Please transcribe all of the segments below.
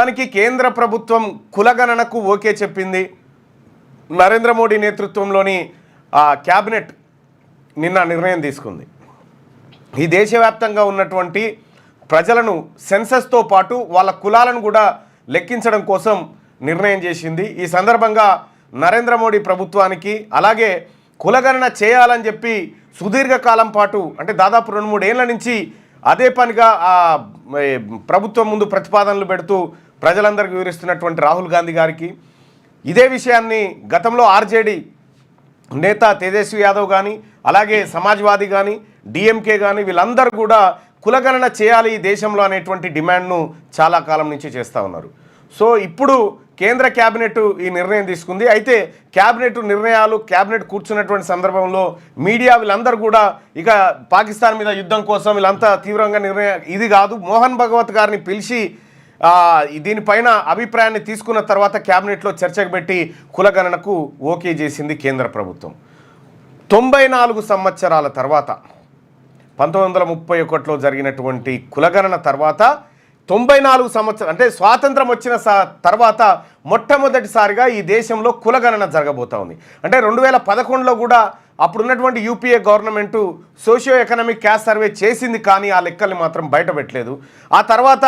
మొత్తానికి కేంద్ర ప్రభుత్వం కులగణనకు ఓకే చెప్పింది. నరేంద్ర మోడీ నేతృత్వంలోని క్యాబినెట్ నిన్న నిర్ణయం తీసుకుంది. ఈ దేశవ్యాప్తంగా ఉన్నటువంటి ప్రజలను సెన్సస్తో పాటు వాళ్ళ కులాలను కూడా లెక్కించడం కోసం నిర్ణయం చేసింది. ఈ సందర్భంగా నరేంద్ర మోడీ ప్రభుత్వానికి అలాగే కులగణన చేయాలని చెప్పి సుదీర్ఘకాలం పాటు అంటే దాదాపు 2-3 ఏళ్ల నుంచి అదే పనిగా ప్రభుత్వం ముందు ప్రతిపాదనలు పెడుతూ ప్రజలందరికీ వివరిస్తున్నటువంటి రాహుల్ గాంధీ గారికి ఇదే విషయాన్ని గతంలో ఆర్జేడీ నేత తేజస్వి యాదవ్ కానీ అలాగే సమాజ్వాదీ కానీ డిఎంకే కానీ వీళ్ళందరూ కూడా కులగణన చేయాలి ఈ దేశంలో అనేటువంటి డిమాండ్ను చాలా కాలం నుంచి చేస్తూ ఉన్నారు. సో ఇప్పుడు కేంద్ర క్యాబినెట్ ఈ నిర్ణయం తీసుకుంది. అయితే క్యాబినెట్ కూర్చున్నటువంటి సందర్భంలో మీడియా వీళ్ళందరూ కూడా ఇక పాకిస్తాన్ మీద యుద్ధం కోసం వీళ్ళంతా తీవ్రంగా ఇది కాదు, మోహన్ భగవత్ గారిని పిలిచి దీనిపైన అభిప్రాయాన్ని తీసుకున్న తర్వాత క్యాబినెట్లో చర్చకు పెట్టి కులగణనకు ఓకే చేసింది కేంద్ర ప్రభుత్వం. 94 సంవత్సరాల తర్వాత 1931లో జరిగినటువంటి కులగణన తర్వాత 94 సంవత్సరాలు అంటే స్వాతంత్రం వచ్చిన తర్వాత మొట్టమొదటిసారిగా ఈ దేశంలో కులగణన జరగబోతా ఉంది. అంటే 2011లో కూడా అప్పుడున్నటువంటి UPA government socio economic caste survey చేసింది, కానీ ఆ లెక్కల్ని మాత్రం బయట పెట్టలేదు. ఆ తర్వాత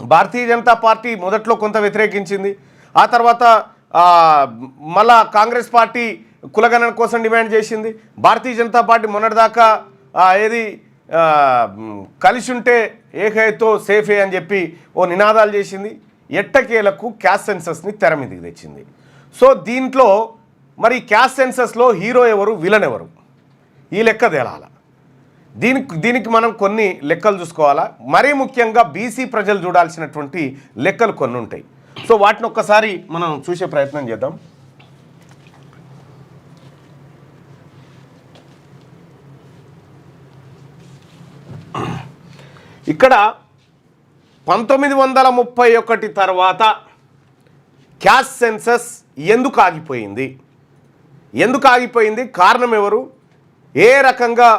భారతీయ జనతా పార్టీ మొదట్లో కొంత వ్యతిరేకించింది. ఆ తర్వాత మళ్ళా కాంగ్రెస్ పార్టీ కులగణన కోసం డిమాండ్ చేసింది. భారతీయ జనతా పార్టీ మొన్నటిదాకా కలిసి ఉంటే ఏకైతో సేఫే అని చెప్పి ఓ నినాదాలు చేసింది. ఎట్టకేలకు క్యాస్ట్ సెన్సస్ని తెర మీదకి తెచ్చింది. సో దీంట్లో మరి క్యాస్ట్ సెన్సస్లో హీరో ఎవరు, విలన్ ఎవరు, ఈ లెక్క తేలాల. దీనికి మనం కొన్ని లెక్కలు చూసుకోవాలా. మరీ ముఖ్యంగా బీసీ ప్రజలు చూడాల్సినటువంటి లెక్కలు కొన్ని ఉంటాయి. సో వాటిని ఒక్కసారి మనం చూసే ప్రయత్నం చేద్దాం. ఇక్కడ 1931 తర్వాత క్యాస్ట్ సెన్సస్ ఎందుకు ఆగిపోయింది, కారణం ఎవరు, ఏ రకంగా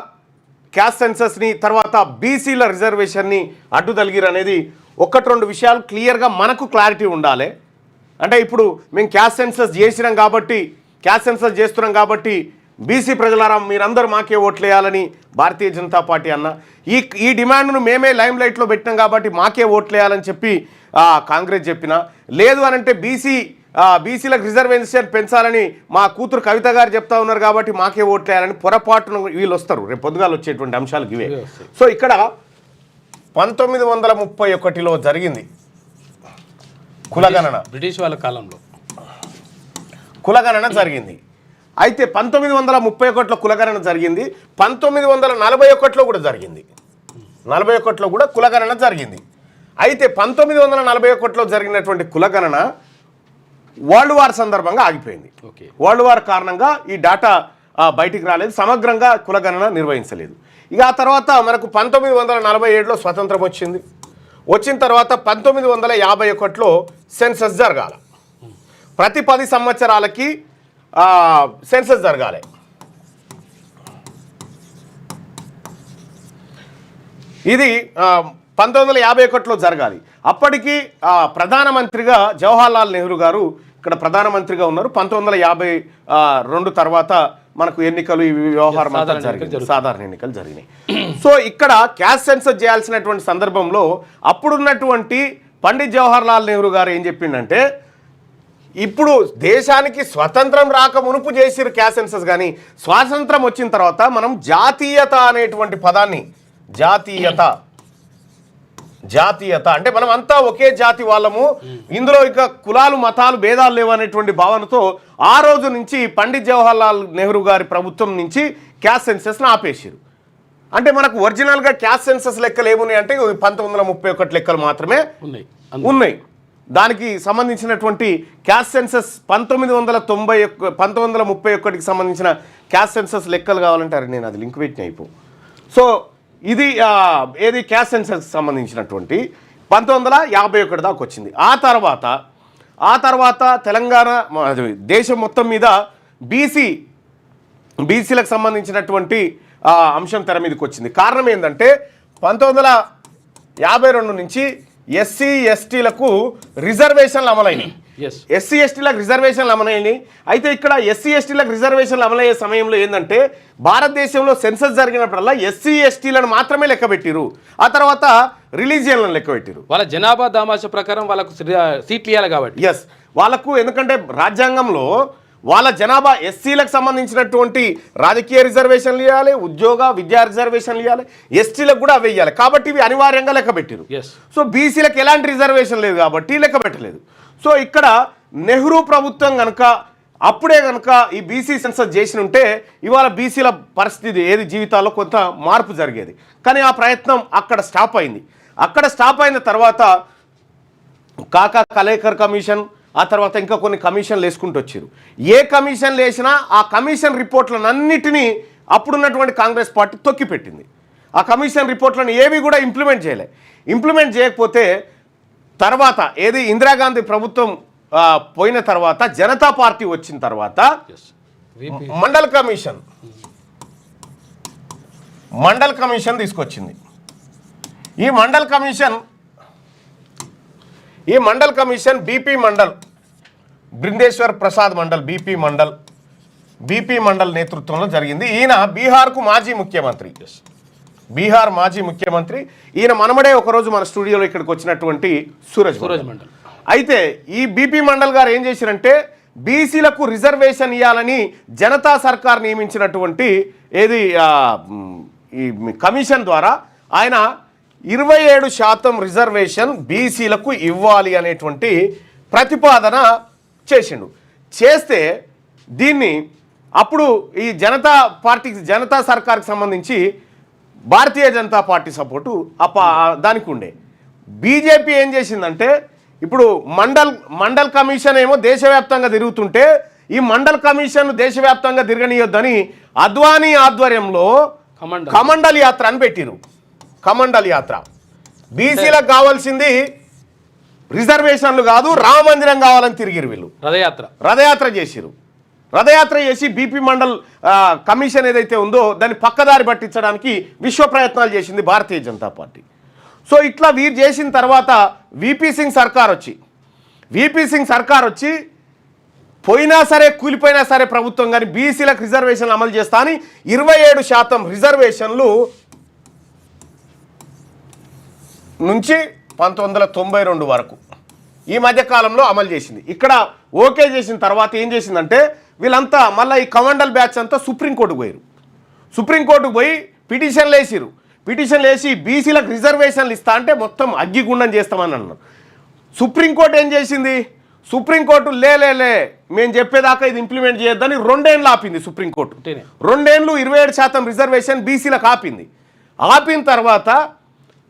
క్యాస్ట్ సెన్సస్ని తర్వాత బీసీల రిజర్వేషన్ని అడ్డు తగిలిరు అనేది 1-2 విషయాలు క్లియర్గా మనకు క్లారిటీ ఉండాలి. అంటే ఇప్పుడు మేము క్యాస్ట్ సెన్సస్ చేస్తున్నాం కాబట్టి బీసీ ప్రజలారా మీరందరూ మాకే ఓట్లు వేయాలని భారతీయ జనతా పార్టీ అన్న, ఈ డిమాండ్ను మేమే లైమ్ లైట్లో పెట్టినాం కాబట్టి మాకే ఓట్లు వేయాలని చెప్పి కాంగ్రెస్ చెప్పినా, లేదు అనంటే బీసీలకు రిజర్వేషన్ పెంచాలని మా కూతురు కవిత గారు చెప్తా ఉన్నారు కాబట్టి మాకే ఓట్లు వేయాలని పొరపాటున వీళ్ళు వస్తారు. రేపు పొద్దుగాలు వచ్చేటువంటి అంశాలు ఇవే. సో ఇక్కడ 1931లో జరిగింది కులగణన, బ్రిటిష్ వాళ్ళ కాలంలో కులగణన జరిగింది. అయితే 1931లో కులగణన జరిగింది, 1941లో కూడా జరిగింది. 41లో కూడా కులగణన జరిగింది. అయితే 1941లో జరిగినటువంటి కులగణన వరల్డ్ వార్ సందర్భంగా ఆగిపోయింది. వరల్డ్ వార్ కారణంగా ఈ డేటా బయటికి రాలేదు, సమగ్రంగా కులగణన నిర్వహించలేదు. ఇక ఆ తర్వాత మనకు 1947లో స్వతంత్రం వచ్చిన తర్వాత 1951లో సెన్సస్ జరగాలి. ప్రతి 10 సంవత్సరాలకి సెన్సస్ జరగాలి. ఇది 1951లో జరగాలి. అప్పటికి ప్రధానమంత్రిగా జవహర్లాల్ నెహ్రూ గారు ఇక్కడ ప్రధానమంత్రిగా ఉన్నారు. 1952 తర్వాత మనకు ఎన్నికలు ఈ వ్యవహారం అంతా జరిగింది, సాధారణ ఎన్నికలు జరిగినాయి. సో ఇక్కడ క్యాస్ట్ సెన్సస్ చేయాల్సినటువంటి సందర్భంలో అప్పుడున్నటువంటి పండిత్ జవహర్లాల్ నెహ్రూ గారు ఏం చెప్పిండంటే, ఇప్పుడు దేశానికి స్వతంత్రం రాక మునుపు చేసిరు క్యాస్ట్ సెన్సస్, కానీ స్వాతంత్రం వచ్చిన తర్వాత మనం జాతీయత అనేటువంటి పదాన్ని జాతీయత అంటే మనం అంతా ఒకే జాతి వాళ్ళము, ఇందులో ఇక కులాలు మతాలు భేదాలు లేవు అనేటువంటి భావనతో ఆ రోజు నుంచి పండిత్ జవహర్లాల్ నెహ్రూ గారి ప్రభుత్వం నుంచి క్యాస్ట్ సెన్సస్ని ఆపేసారు. అంటే మనకు ఒరిజినల్గా క్యాస్ట్ సెన్సస్ లెక్కలు ఏమున్నాయి అంటే 1931 లెక్కలు మాత్రమే ఉన్నాయి. దానికి సంబంధించినటువంటి క్యాస్ట్ సెన్సస్ 1931కి సంబంధించిన క్యాస్ట్ సెన్సస్ లెక్కలు కావాలంటారు. నేను అది లింక్ పెట్టిన అయిపో. సో ఇది ఏది క్యాస్ట్ సెన్సస్ సంబంధించినటువంటి 1951 దాకా వచ్చింది. ఆ తర్వాత తెలంగాణ దేశం మొత్తం మీద బీసీలకు సంబంధించినటువంటి అంశం తెర మీదకి వచ్చింది. కారణం ఏంటంటే 1952 నుంచి ఎస్సీ ఎస్టీలకు రిజర్వేషన్లు అమలైనవి. ఎస్సీ ఎస్టీలకు రిజర్వేషన్లు అమలైనవి. అయితే ఇక్కడ ఎస్సీ ఎస్టీలకు రిజర్వేషన్లు అమలయ్యే సమయంలో ఏంటంటే భారతదేశంలో సెన్సస్ జరిగినప్పుడల్లా ఎస్సీ ఎస్టీలను మాత్రమే లెక్కబెట్టిరు. ఆ తర్వాత రిలీజియన్లను లెక్కబెట్టిరు. వాళ్ళ జనాభా దామాష ప్రకారం వాళ్ళకు సీట్లు ఇవ్వాలి కాబట్టి. ఎస్, వాళ్ళకు ఎందుకంటే రాజ్యాంగంలో వాళ్ళ జనాభా ఎస్సీలకు సంబంధించినటువంటి రాజకీయ రిజర్వేషన్లు ఇవ్వాలి, ఉద్యోగ విద్యా రిజర్వేషన్లు ఇవ్వాలి, ఎస్టీలకు కూడా అవి ఇవ్వాలి. కాబట్టి ఇవి అనివార్యంగా లెక్కబెట్టారు. సో బీసీలకు ఎలాంటి రిజర్వేషన్ లేదు కాబట్టి లెక్కబెట్టలేదు. సో ఇక్కడ నెహ్రూ ప్రభుత్వం కనుక అప్పుడే కనుక ఈ బీసీ సెన్సస్ చేసి ఉంటే ఇవాళ బీసీల పరిస్థితి ఏది జీవితాల్లో కొంత మార్పు జరిగేది. కానీ ఆ ప్రయత్నం అక్కడ స్టాప్ అయింది. అక్కడ స్టాప్ అయిన తర్వాత కాకా కలేకర్ కమిషన్, ఆ తర్వాత ఇంకా కొన్ని కమిషన్లు వేసుకుంటూ వచ్చారు. ఏ కమిషన్లు వేసినా ఆ కమిషన్ రిపోర్ట్లన్నిటినీ అప్పుడున్నటువంటి కాంగ్రెస్ పార్టీ తొక్కిపెట్టింది. ఆ కమిషన్ రిపోర్ట్లను ఏవి కూడా ఇంప్లిమెంట్ చేయలే. ఇంప్లిమెంట్ చేయకపోతే తర్వాత ఏది ఇందిరాగాంధీ ప్రభుత్వం పోయిన తర్వాత జనతా పార్టీ వచ్చిన తర్వాత మండల్ కమిషన్ తీసుకొచ్చింది. ఈ Mandal commission BP Mandal, Brindeshwar Prasad Mandal, BP Mandal నేతృత్వంలో జరిగింది. ఈయన బీహార్కు మాజీ ముఖ్యమంత్రి, బీహార్ మాజీ ముఖ్యమంత్రి. ఈయన మనమడే ఒకరోజు మన స్టూడియోలో ఇక్కడికి వచ్చినటువంటి సూరజ్ మండల్. అయితే ఈ బీపీ మండల్ గారు ఏం చేశారంటే బీసీలకు రిజర్వేషన్ ఇవ్వాలని జనతా సర్కార్ నియమించినటువంటి ఈ కమిషన్ ద్వారా ఆయన 27% రిజర్వేషన్ బీసీలకు ఇవ్వాలి అనేటువంటి ప్రతిపాదన చేసిండు. చేస్తే దీన్ని అప్పుడు ఈ జనతా సర్కార్కి సంబంధించి భారతీయ జనతా పార్టీ సపోర్టు దానికి ఉండే. బీజేపీ ఏం చేసిందంటే ఇప్పుడు మండల్ కమిషన్ ఏమో దేశవ్యాప్తంగా తిరుగుతుంటే ఈ మండల్ కమిషన్ దేశవ్యాప్తంగా తిరగనీయొద్దని అద్వానీ ఆధ్వర్యంలో కమండల్ యాత్ర అని పెట్టిరు. కమండల్ యాత్ర బీసీలకు కావాల్సింది రిజర్వేషన్లు కాదు, రామ మందిరం కావాలని తిరిగిరు. వీళ్ళు రథయాత్ర చేసిరు. రథయాత్ర చేసి బీపీ మండల్ కమిషన్ ఏదైతే ఉందో దాన్ని పక్కదారి పట్టించడానికి విశ్వ ప్రయత్నాలు చేసింది భారతీయ జనతా పార్టీ. సో ఇట్లా వీరు చేసిన తర్వాత వీపీ సింగ్ సర్కార్ వచ్చి పోయినా సరే కూలిపోయినా సరే ప్రభుత్వం కానీ బీసీలకు రిజర్వేషన్లు అమలు చేస్తా అని 27% రిజర్వేషన్లు నుంచి 1992 వరకు ఈ మధ్యకాలంలో అమలు చేసింది. ఇక్కడ ఓకే చేసిన తర్వాత ఏం చేసిందంటే వీళ్ళంతా మళ్ళీ ఈ కమండల్ బ్యాచ్ అంతా సుప్రీంకోర్టుకు పోయి పిటిషన్లు వేసి బీసీలకు రిజర్వేషన్లు ఇస్తా అంటే మొత్తం అగ్గిగుండం చేస్తామని అన్నారు. సుప్రీంకోర్టు ఏం చేసింది? సుప్రీంకోర్టు లే మేము చెప్పేదాకా ఇది ఇంప్లిమెంట్ చేయొద్దని 2 ఏళ్ళు ఆపింది సుప్రీంకోర్టు. 2 ఏళ్ళు 27% రిజర్వేషన్ బీసీలకు ఆపిన తర్వాత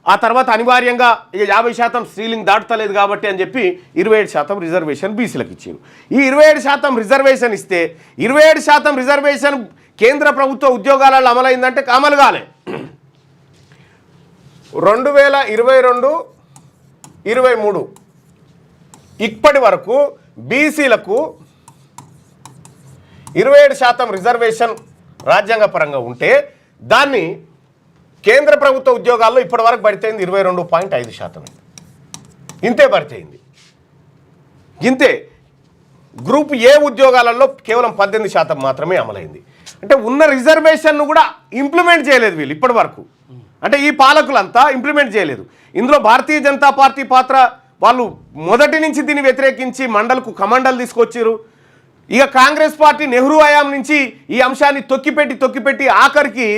ఆ తర్వాత అనివార్యంగా ఇక 50% సీలింగ్ దాటుతలేదు కాబట్టి అని చెప్పి 27% రిజర్వేషన్ బీసీలకు ఇచ్చారు. ఈ 27% రిజర్వేషన్ ఇస్తే 27% రిజర్వేషన్ కేంద్ర ప్రభుత్వ ఉద్యోగాలలో అమలైందంటే అమలు కాలే. 2022-23 ఇప్పటి వరకు బీసీలకు 27% రిజర్వేషన్ రాజ్యాంగపరంగా ఉంటే దాన్ని కేంద్ర ప్రభుత్వ ఉద్యోగాల్లో ఇప్పటి వరకు భర్తయింది 22.5%. ఇంతే భర్తయింది. గ్రూప్ ఏ ఉద్యోగాలలో కేవలం 18% మాత్రమే అమలైంది. అంటే ఉన్న రిజర్వేషన్ను కూడా ఇంప్లిమెంట్ చేయలేదు వీళ్ళు ఇప్పటి వరకు. అంటే ఈ పాలకులంతా ఇంప్లిమెంట్ చేయలేదు. ఇందులో భారతీయ జనతా పార్టీ పాత్ర, వాళ్ళు మొదటి నుంచి దీన్ని వ్యతిరేకించి కమండల్ తీసుకొచ్చారు. ఇక కాంగ్రెస్ పార్టీ నెహ్రూ హయాం నుంచి ఈ అంశాన్ని తొక్కిపెట్టి ఆఖరికి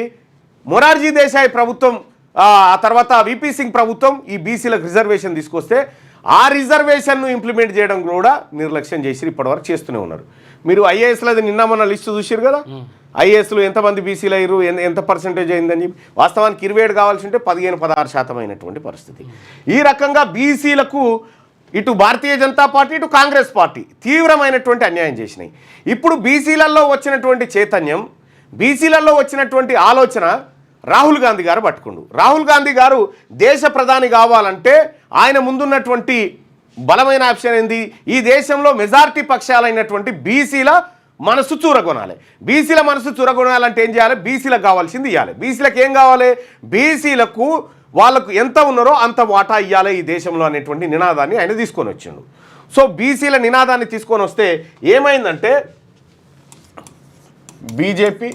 మొరార్జీ దేశాయ్ ప్రభుత్వం ఆ తర్వాత వీపీ సింగ్ ప్రభుత్వం ఈ బీసీలకు రిజర్వేషన్ తీసుకొస్తే ఆ రిజర్వేషన్ను ఇంప్లిమెంట్ చేయడం కూడా నిర్లక్ష్యం చేసి ఇప్పటివరకు చేస్తూనే ఉన్నారు. మీరు ఐఏఎస్లది నిన్న మొన్న లిస్టు చూసారు కదా, ఐఏఎస్లు ఎంతమంది బీసీలు అయ్యారు, ఎంత పర్సెంటేజ్ అయిందని చెప్పి. వాస్తవానికి 27 కావాల్సి ఉంటే 15-16% అయినటువంటి పరిస్థితి. ఈ రకంగా బీసీలకు ఇటు భారతీయ జనతా పార్టీ ఇటు కాంగ్రెస్ పార్టీ తీవ్రమైనటువంటి అన్యాయం చేసినాయి. ఇప్పుడు బీసీలలో వచ్చినటువంటి చైతన్యం, బీసీలలో వచ్చినటువంటి ఆలోచన రాహుల్ గాంధీ గారు పట్టుకుండు. రాహుల్ గాంధీ గారు దేశ ప్రధాని కావాలంటే ఆయన ముందున్నటువంటి బలమైన ఆప్షన్ ఏంది? ఈ దేశంలో మెజారిటీ పక్షాలైనటువంటి బీసీల మనసు చూరగొనాలి. బీసీల మనసు చూరగొనాలంటే ఏం చేయాలి? బీసీలకు కావాల్సింది ఇవ్వాలి. బీసీలకు ఏం కావాలి? బీసీలకు వాళ్ళకు ఎంత ఉన్నారో అంత వాటా ఇవ్వాలి ఈ దేశంలో అనేటువంటి నినాదాన్ని ఆయన తీసుకొని వచ్చిండు. సో బీసీల నినాదాన్ని తీసుకొని వస్తే ఏమైందంటే బీజేపీ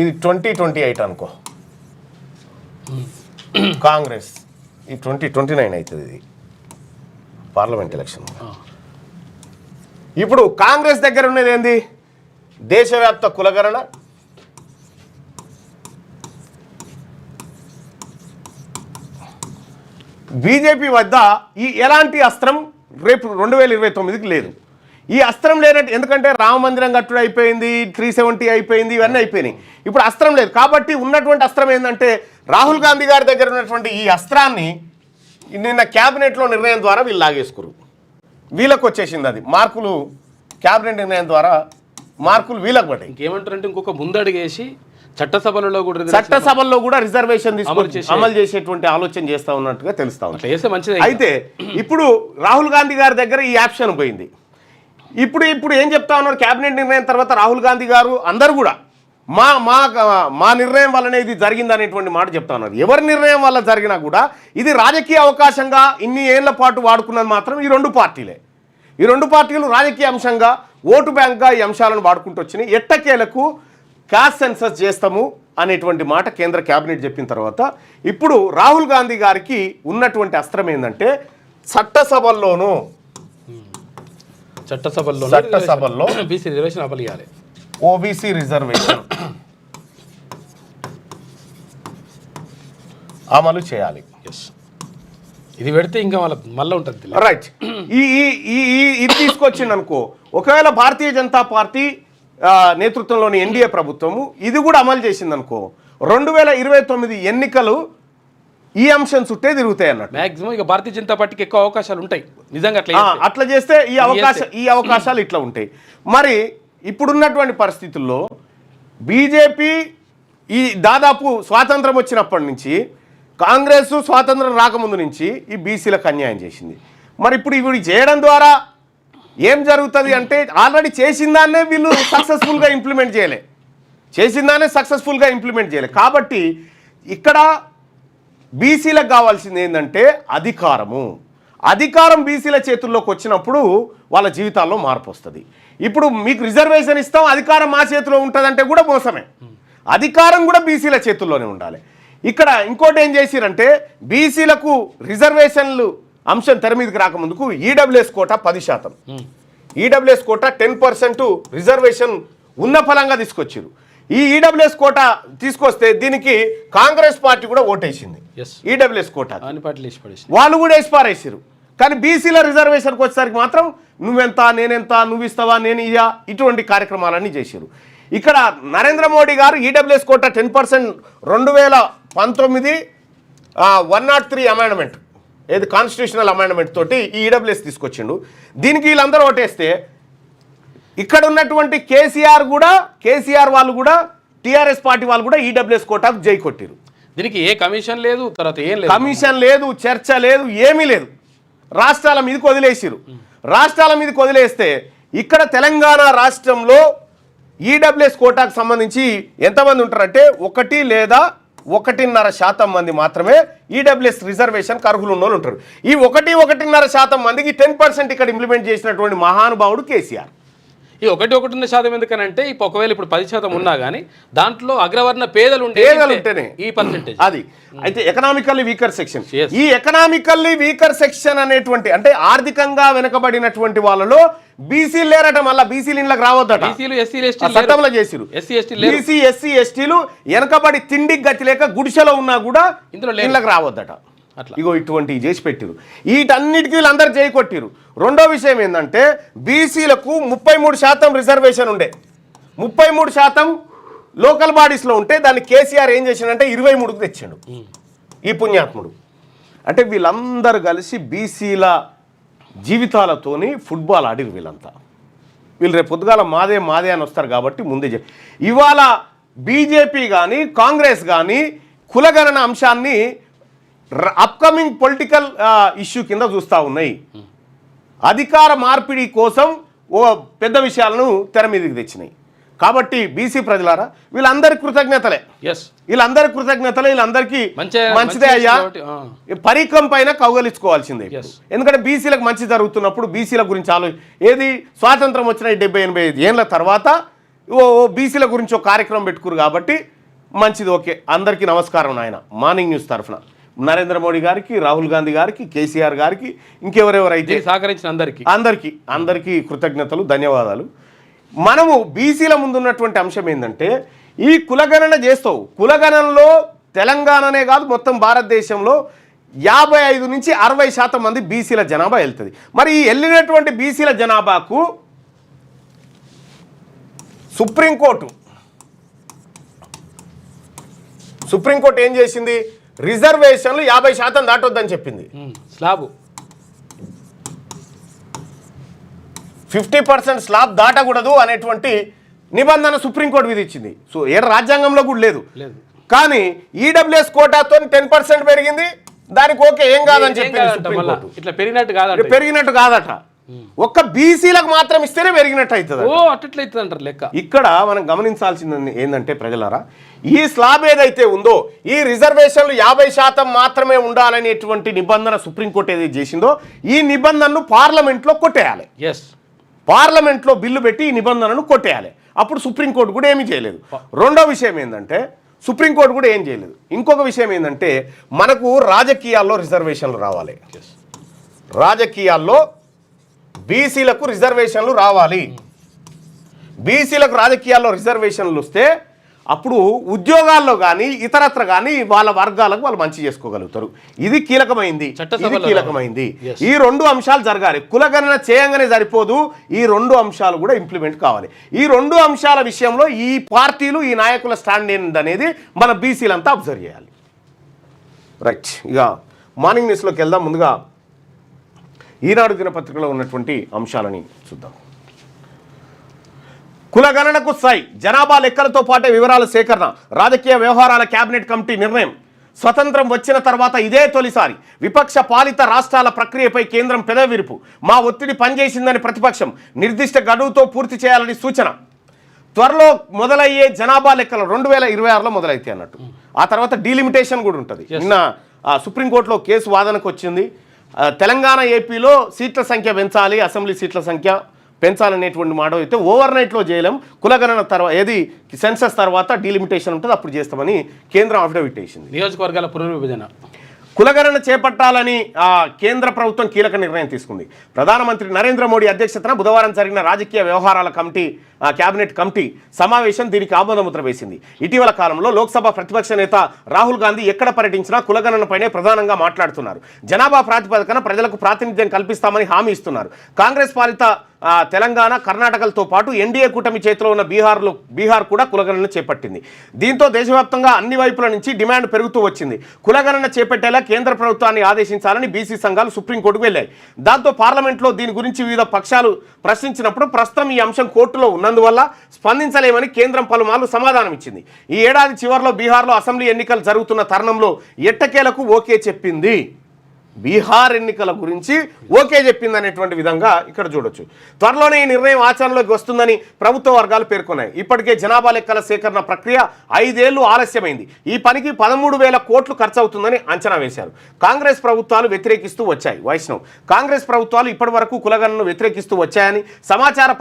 ఇది 2028 అనుకో, కాంగ్రెస్ ఈ 2029 అవుతుంది ఇది పార్లమెంట్ ఎలక్షన్. ఇప్పుడు కాంగ్రెస్ దగ్గర ఉన్నది ఏంది? దేశవ్యాప్త కులగణన, బీజేపీ వద్ద ఈ ఎలాంటి అస్త్రం రేపు 2029కి లేదు. ఈ అస్త్రం లేనట్టు, ఎందుకంటే రామ మందిరం కట్టుడు అయిపోయింది, 370 అయిపోయింది, ఇవన్నీ అయిపోయినాయి. ఇప్పుడు అస్త్రం లేదు కాబట్టి ఉన్నటువంటి అస్త్రం ఏంటంటే రాహుల్ గాంధీ గారి దగ్గర ఉన్నటువంటి ఈ అస్త్రాన్ని నిన్న క్యాబినెట్లో నిర్ణయం ద్వారా వీళ్ళు లాగేసుకురు. వీళ్ళకు వచ్చేసింది అది మార్కులు, క్యాబినెట్ నిర్ణయం ద్వారా మార్కులు వీళ్ళకి పడ్డాయి. ఇంకేమంటారంటే ఇంకొక ముందడుగేసి చట్టసభల్లో కూడా రిజర్వేషన్ తీసుకొని అమలు చేసేటువంటి ఆలోచన చేస్తా ఉన్నట్టుగా తెలుస్తా ఉంది. అయితే ఇప్పుడు రాహుల్ గాంధీ గారి దగ్గర ఈ ఆప్షన్ పోయింది. ఇప్పుడు ఏం చెప్తా ఉన్నారు? క్యాబినెట్ నిర్ణయం తర్వాత రాహుల్ గాంధీ గారు అందరూ కూడా మా నిర్ణయం వల్లనే ఇది జరిగింది అనేటువంటి మాట చెప్తా ఉన్నారు. ఎవరి నిర్ణయం వల్ల జరిగినా కూడా ఇది రాజకీయ అవకాశంగా ఇన్ని ఏళ్ల పాటు వాడుకున్నది మాత్రం ఈ రెండు పార్టీలే. ఈ రెండు పార్టీలు రాజకీయ అంశంగా, ఓటు బ్యాంక్గా ఈ అంశాలను వాడుకుంటూ వచ్చినాయి. ఎట్టకేలకు క్యాస్ట్ సెన్సస్ చేస్తాము అనేటువంటి మాట కేంద్ర క్యాబినెట్ చెప్పిన తర్వాత ఇప్పుడు రాహుల్ గాంధీ గారికి ఉన్నటువంటి అస్త్రం ఏంటంటే చట్టసభల్లో బీసీ రిజర్వేషన్ అమలు చేయాలి. ఓబీసీ రిజర్వేషన్ అమలు చేయాలి. ఇది పెడితే ఇంకా మళ్ళీ ఉంటుంది. రైట్. ఇది తీసుకొచ్చింది అనుకో, ఒకవేళ భారతీయ జనతా పార్టీ నేతృత్వంలోని ఎన్డీఏ ప్రభుత్వము ఇది కూడా అమలు చేసింది అనుకో, 2029 ఎన్నికలు ఈ అంశం చుట్టే తిరుగుతాయి అన్నట్టు. మాక్సిమం ఇక భారతీయ జనతా పార్టీకి ఎక్కువ అవకాశాలు ఉంటాయి నిజంగా అట్లా చేస్తే ఈ అవకాశాలు ఇట్లా ఉంటాయి. మరి ఇప్పుడున్నటువంటి పరిస్థితుల్లో బీజేపీ ఈ దాదాపు స్వాతంత్రం వచ్చినప్పటి నుంచి, కాంగ్రెస్ స్వాతంత్రం రాకముందు నుంచి ఈ బీసీలకు అన్యాయం చేసింది. మరి ఇప్పుడు ఇవి చేయడం ద్వారా ఏం జరుగుతుంది అంటే ఆల్రెడీ చేసిన దాన్నే వీళ్ళు సక్సెస్ఫుల్గా ఇంప్లిమెంట్ చేయలే. కాబట్టి ఇక్కడ బీసీలకు కావాల్సింది ఏంటంటే అధికారం బీసీల చేతుల్లోకి వచ్చినప్పుడు వాళ్ళ జీవితాల్లో మార్పు వస్తుంది. ఇప్పుడు మీకు రిజర్వేషన్ ఇస్తాం, అధికారం మా చేతిలో ఉంటుందంటే కూడా మోసమే. అధికారం కూడా బీసీల చేతుల్లోనే ఉండాలి. ఇక్కడ ఇంకోటి ఏం చేసిరంటే బీసీలకు రిజర్వేషన్లు అంశం తెర మీదకి రాకముందుకు EWS quota 10%, EWS quota 10% reservation ఉన్న ఫలంగా తీసుకొచ్చారు. ఈ ఈడబ్ల్యూఎస్ కోటా తీసుకొస్తే దీనికి కాంగ్రెస్ పార్టీ కూడా ఓటేసింది. ఈడబ్ల్యూఎస్ కోటా వాళ్ళు కూడా వేసి పారేసారు. కానీ బీసీల రిజర్వేషన్కి వచ్చేసరికి మాత్రం నువ్వెంత, నేనెంత, నువ్వు ఇస్తావా, నేను ఇయ్యా, ఇటువంటి కార్యక్రమాలన్నీ చేశారు. ఇక్కడ నరేంద్ర మోడీ గారు ఈడబ్ల్యూఎస్ కోటా 10% 2019 103 అమెండ్మెంట్, ఏది కాన్స్టిట్యూషనల్ అమెండ్మెంట్ తోటి ఈ ఈడబ్ల్యూఎస్ తీసుకొచ్చిండు. దీనికి వీళ్ళందరూ ఓటేస్తే ఇక్కడ ఉన్నటువంటి కేసీఆర్ వాళ్ళు కూడా టీఆర్ఎస్ పార్టీ వాళ్ళు కూడా ఈడబ్ల్యూఎస్ కోటాకు జై కొట్టిరు. దీనికి ఏ కమిషన్ లేదు, తర్వాత ఏం లేదు, కమిషన్ లేదు, చర్చ లేదు, ఏమీ లేదు. రాష్ట్రాల మీదకి వదిలేసిరు. రాష్ట్రాల మీదకి వదిలేస్తే ఇక్కడ తెలంగాణ రాష్ట్రంలో ఈడబ్ల్యూఎస్ కోటాకు సంబంధించి ఎంతమంది ఉంటారంటే 1 లేదా 1.5% మంది మాత్రమే ఈడబ్ల్యూఎస్ రిజర్వేషన్ అర్హులు ఉన్న వాళ్ళు ఉంటారు. ఈ 1.5% మందికి 10% ఇక్కడ ఇంప్లిమెంట్ చేసినటువంటి మహానుభావుడు కేసీఆర్. ఈ 1.1% ఎందుకనంటే ఒకవేళ ఇప్పుడు 10% ఉన్నా కానీ దాంట్లో అగ్రవర్ణ పేదలు ఉంటేనే ఈ పర్సెంటేజ్ అది. అయితే ఎకనామికల్లీ వీకర్ సెక్షన్, ఈ ఎకనామికల్లీ వీకర్ సెక్షన్ అనేటువంటి అంటే ఆర్థికంగా వెనుకబడినటువంటి వాళ్ళలో బీసీలు లేరట. మళ్ళీ బీసీలు ఇళ్ళకి రావద్దట. చట్టంలో చేసిరు. బీసీ ఎస్సీ ఎస్టీలు వెనకబడి తిండికి గతి లేక గుడిసెలో ఉన్నా కూడా ఇందులో ఇళ్ళకి రావద్దట. ఇగో ఇటువంటి చేసి పెట్టిరు. వీటన్నిటికీ వీళ్ళందరూ చేయి కొట్టిరు. రెండో విషయం ఏంటంటే బీసీలకు 33% రిజర్వేషన్ ఉండే, 33% లోకల్ బాడీస్లో ఉంటే దాన్ని కేసీఆర్ ఏం చేసిండంటే 23కు తెచ్చిండు ఈ పుణ్యాత్ముడు. అంటే వీళ్ళందరూ కలిసి బీసీల జీవితాలతోని ఫుట్బాల్ ఆడిరు వీళ్ళంతా. వీళ్ళు రేపు పొద్దుగాల మాదే అని వస్తారు కాబట్టి ముందే ఇవాళ బీజేపీ కానీ కాంగ్రెస్ కానీ కులగణన అంశాన్ని అప్కమింగ్ పొలిటికల్ ఇష్యూ కింద చూస్తూ ఉన్నాయి. అధికార మార్పిడి కోసం ఓ పెద్ద విషయాలను తెర మీదకి తెచ్చినాయి. కాబట్టి బీసీ ప్రజలారా వీళ్ళందరి కృతజ్ఞతలే, వీళ్ళందరికీ మంచిదే అయ్యా, పరికం పైన కౌగలించుకోవాల్సిందే. ఎందుకంటే బీసీలకు మంచి జరుగుతున్నప్పుడు బీసీల గురించి ఏది స్వాతంత్రం వచ్చిన 70-85 ఏళ్ళ తర్వాత బీసీల గురించి ఒక కార్యక్రమం పెట్టుకురు కాబట్టి మంచిది. ఓకే, అందరికీ నమస్కారం నాయన. మార్నింగ్ న్యూస్ తరఫున నరేంద్ర మోడీ గారికి, రాహుల్ గాంధీ గారికి, కేసీఆర్ గారికి, ఇంకెవరెవరైతే సహకరించిన అందరికీ కృతజ్ఞతలు, ధన్యవాదాలు. మనము బీసీల ముందున్నటువంటి అంశం ఏంటంటే ఈ కులగణన చేస్తావు. కులగణనలో తెలంగాణనే కాదు మొత్తం భారతదేశంలో 55 నుంచి 60% మంది బీసీల జనాభా వెళ్తుంది. మరి ఈ వెళ్ళినటువంటి బీసీల జనాభాకు సుప్రీంకోర్టు ఏం చేసింది? రిజర్వేషన్లు 50% దాటొద్దని చెప్పింది. స్లాబ్ 50% స్లాబ్ దాటకూడదు అనేటువంటి నిబంధన సుప్రీంకోర్టు విధించింది. సో రాజ్యాంగంలో కూడా లేదు. కానీ ఈడబ్ల్యూఎస్ కోటాతో 10% పెరిగింది, దానికి ఓకే ఏం కాదని చెప్పింది సుప్రీంకోర్టు. ఇట్లా పెరిగినట్టు కాదట. ఒక్క బీసీలకు మాత్రం ఇస్తేనే పెరిగినట్టు అవుతుంది. అట్లయితుంది అంటారు లెక్క. ఇక్కడ మనం గమనించాల్సింది ఏంటంటే ప్రజలారా, ఈ స్లాబ్ ఏదైతే ఉందో ఈ రిజర్వేషన్లు 50% మాత్రమే ఉండాలనేటువంటి నిబంధన సుప్రీంకోర్టు ఏదైతే చేసిందో ఈ నిబంధనను పార్లమెంట్లో కొట్టేయాలి. పార్లమెంట్లో బిల్లు పెట్టి ఈ నిబంధనను కొట్టేయాలి. అప్పుడు సుప్రీంకోర్టు కూడా ఏమీ చేయలేదు. రెండో విషయం ఏంటంటే సుప్రీంకోర్టు కూడా ఏం చేయలేదు. ఇంకొక విషయం ఏంటంటే మనకు రాజకీయాల్లో రిజర్వేషన్లు రావాలి. రాజకీయాల్లో బీసీలకు రిజర్వేషన్లు రావాలి. బీసీలకు రాజకీయాల్లో రిజర్వేషన్లు వస్తే అప్పుడు ఉద్యోగాల్లో కానీ ఇతరత్ర కానీ వాళ్ళ వర్గాలకు వాళ్ళు మంచి చేసుకోగలుగుతారు. ఇది కీలకమైంది. ఈ 2 అంశాలు జరగాలి. కులగణన చేయంగానే సరిపోదు, ఈ 2 అంశాలు కూడా ఇంప్లిమెంట్ కావాలి. ఈ 2 అంశాల విషయంలో ఈ పార్టీలు, ఈ నాయకుల స్టాండ్ ఏంటనేది మన బీసీలంతా అబ్జర్వ్ చేయాలి. రైట్, ఇక మార్నింగ్ న్యూస్లోకి వెళ్దాం. ముందుగా ఈనాడు దినపత్రికలో ఉన్నటువంటి అంశాలని చూద్దాం. కులగణనకు జనాభా లెక్కలతో పాటే వివరాల సేకరణ, రాజకీయ వ్యవహారాల కేబినెట్ కమిటీ నిర్ణయం. స్వతంత్రం వచ్చిన తర్వాత ఇదే తొలిసారి విపక్ష పాలిత రాష్ట్రాల ప్రక్రియపై కేంద్రం పెదవిరుపు. మా ఒత్తిడి పనిచేసిందని ప్రతిపక్షం, నిర్దిష్ట గడువుతో పూర్తి చేయాలని సూచన. త్వరలో మొదలయ్యే జనాభా లెక్కలు 2026లో మొదలైతాయి అన్నట్టు. ఆ తర్వాత డీలిమిటేషన్ కూడా ఉంటుంది. నిన్న సుప్రీంకోర్టులో కేసు వాదనకు వచ్చింది. తెలంగాణ, ఏపీలో సీట్ల సంఖ్య పెంచాలి, అసెంబ్లీ సీట్ల సంఖ్య పెంచాలనేటువంటి మాట అయితే ఓవర్ నైట్లో చేయలేం. కులగణన తర్వాత ఏది సెన్సస్ తర్వాత డీలిమిటేషన్ ఉంటుంది, అప్పుడు చేస్తామని కేంద్రం అఫిడవిట్ వేసింది. నియోజకవర్గాల పునర్విభజన కులగణన చేపట్టాలని కేంద్ర ప్రభుత్వం కీలక నిర్ణయం తీసుకుంది. ప్రధానమంత్రి నరేంద్ర మోడీ అధ్యక్షతన బుధవారం జరిగిన రాజకీయ వ్యవహారాల కమిటీ కేబినెట్ కమిటీ సమావేశం దీనికి ఆమోదముద్ర వేసింది. ఇటీవల కాలంలో లోక్సభ ప్రతిపక్ష నేత రాహుల్ గాంధీ ఎక్కడ పర్యటించినా కులగణనపైనే ప్రధానంగా మాట్లాడుతున్నారు. జనాభా ప్రాతిపదికన ప్రజలకు ప్రాతినిధ్యం కల్పిస్తామని హామీ ఇస్తున్నారు. కాంగ్రెస్ పాలిత తెలంగాణ, కర్ణాటకలతో పాటు ఎన్డీఏ కూటమి చేతిలో ఉన్న బీహార్ కూడా కులగణన చేపట్టింది. దీంతో దేశవ్యాప్తంగా అన్ని వైపుల నుంచి డిమాండ్ పెరుగుతూ వచ్చింది. కులగణన చేపట్టేలా కేంద్ర ప్రభుత్వాన్ని ఆదేశించాలని బీసీ సంఘాలు సుప్రీంకోర్టుకు వెళ్ళాయి. దాంతో పార్లమెంట్లో దీని గురించి వివిధ పక్షాలు ప్రశ్నించినప్పుడు ప్రస్తుతం ఈ అంశం కోర్టులో ఉన్నందువల్ల స్పందించలేమని కేంద్రం పలుమార్లు సమాధానం ఇచ్చింది. ఈ ఏడాది చివరిలో బీహార్లో అసెంబ్లీ ఎన్నికలు జరుగుతున్న తరుణంలో ఎట్టకేలకు ఓకే చెప్పింది. బీహార్ ఎన్నికల గురించి ఓకే చెప్పింది అనేటువంటి విధంగా ఇక్కడ చూడొచ్చు. త్వరలోనే ఈ నిర్ణయం ఆచరణలోకి వస్తుందని ప్రభుత్వ వర్గాలు పేర్కొన్నాయి. ఇప్పటికే జనాభా లెక్కల సేకరణ ప్రక్రియ 5 ఏళ్లు ఆలస్యమైంది. ఈ పనికి 13,000 కోట్లు ఖర్చు అవుతుందని అంచనా వేశారు. కాంగ్రెస్ ప్రభుత్వాలు వ్యతిరేకిస్తూ వచ్చాయి. వైష్ణవ్ కాంగ్రెస్ ప్రభుత్వాలు ఇప్పటి వరకు కులగణనను వ్యతిరేకిస్తూ వచ్చాయని సమాచార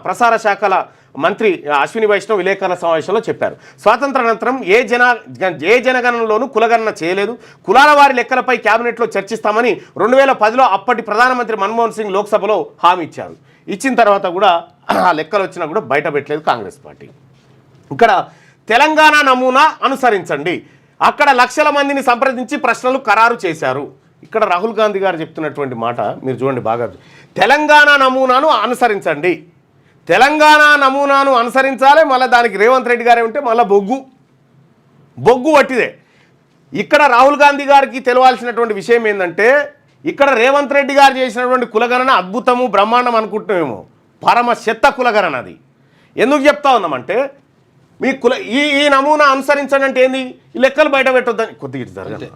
ప్రసార శాఖల మంత్రి అశ్విని వైష్ణవ్ విలేకరుల సమావేశంలో చెప్పారు. స్వాతంత్రానంతరం ఏ జనగణనలోనూ కులగణన చేయలేదు. కులాల వారి లెక్కలపై కేబినెట్లో చర్చిస్తామని 2010లో అప్పటి ప్రధానమంత్రి మన్మోహన్ సింగ్ లోక్సభలో హామీ ఇచ్చారు. ఇచ్చిన తర్వాత కూడా ఆ లెక్కలు వచ్చినా కూడా బయట పెట్టలేదు కాంగ్రెస్ పార్టీ. ఇక్కడ తెలంగాణ నమూనా అనుసరించండి, అక్కడ లక్షల మందిని సంప్రదించి ప్రశ్నలు ఖరారు చేశారు. ఇక్కడ రాహుల్ గాంధీ గారు చెప్తున్నటువంటి మాట మీరు చూడండి బాగా. తెలంగాణ నమూనాను అనుసరించండి, తెలంగాణ నమూనాను అనుసరించాలి. మళ్ళీ దానికి రేవంత్ రెడ్డి గారే ఉంటే మళ్ళీ బొగ్గు వట్టిదే. ఇక్కడ రాహుల్ గాంధీ గారికి తెలవాల్సినటువంటి విషయం ఏంటంటే ఇక్కడ రేవంత్ రెడ్డి గారు చేసినటువంటి కులగణన అద్భుతము బ్రహ్మాండం అనుకుంటున్నామేమో, పరమ చెత్త కులగణన అది. ఎందుకు చెప్తా ఉన్నామంటే మీ ఈ నమూనా అనుసరించండి అంటే ఏంది? ఈ లెక్కలు బయట పెట్టొద్దని కొద్దిగా జరగదు,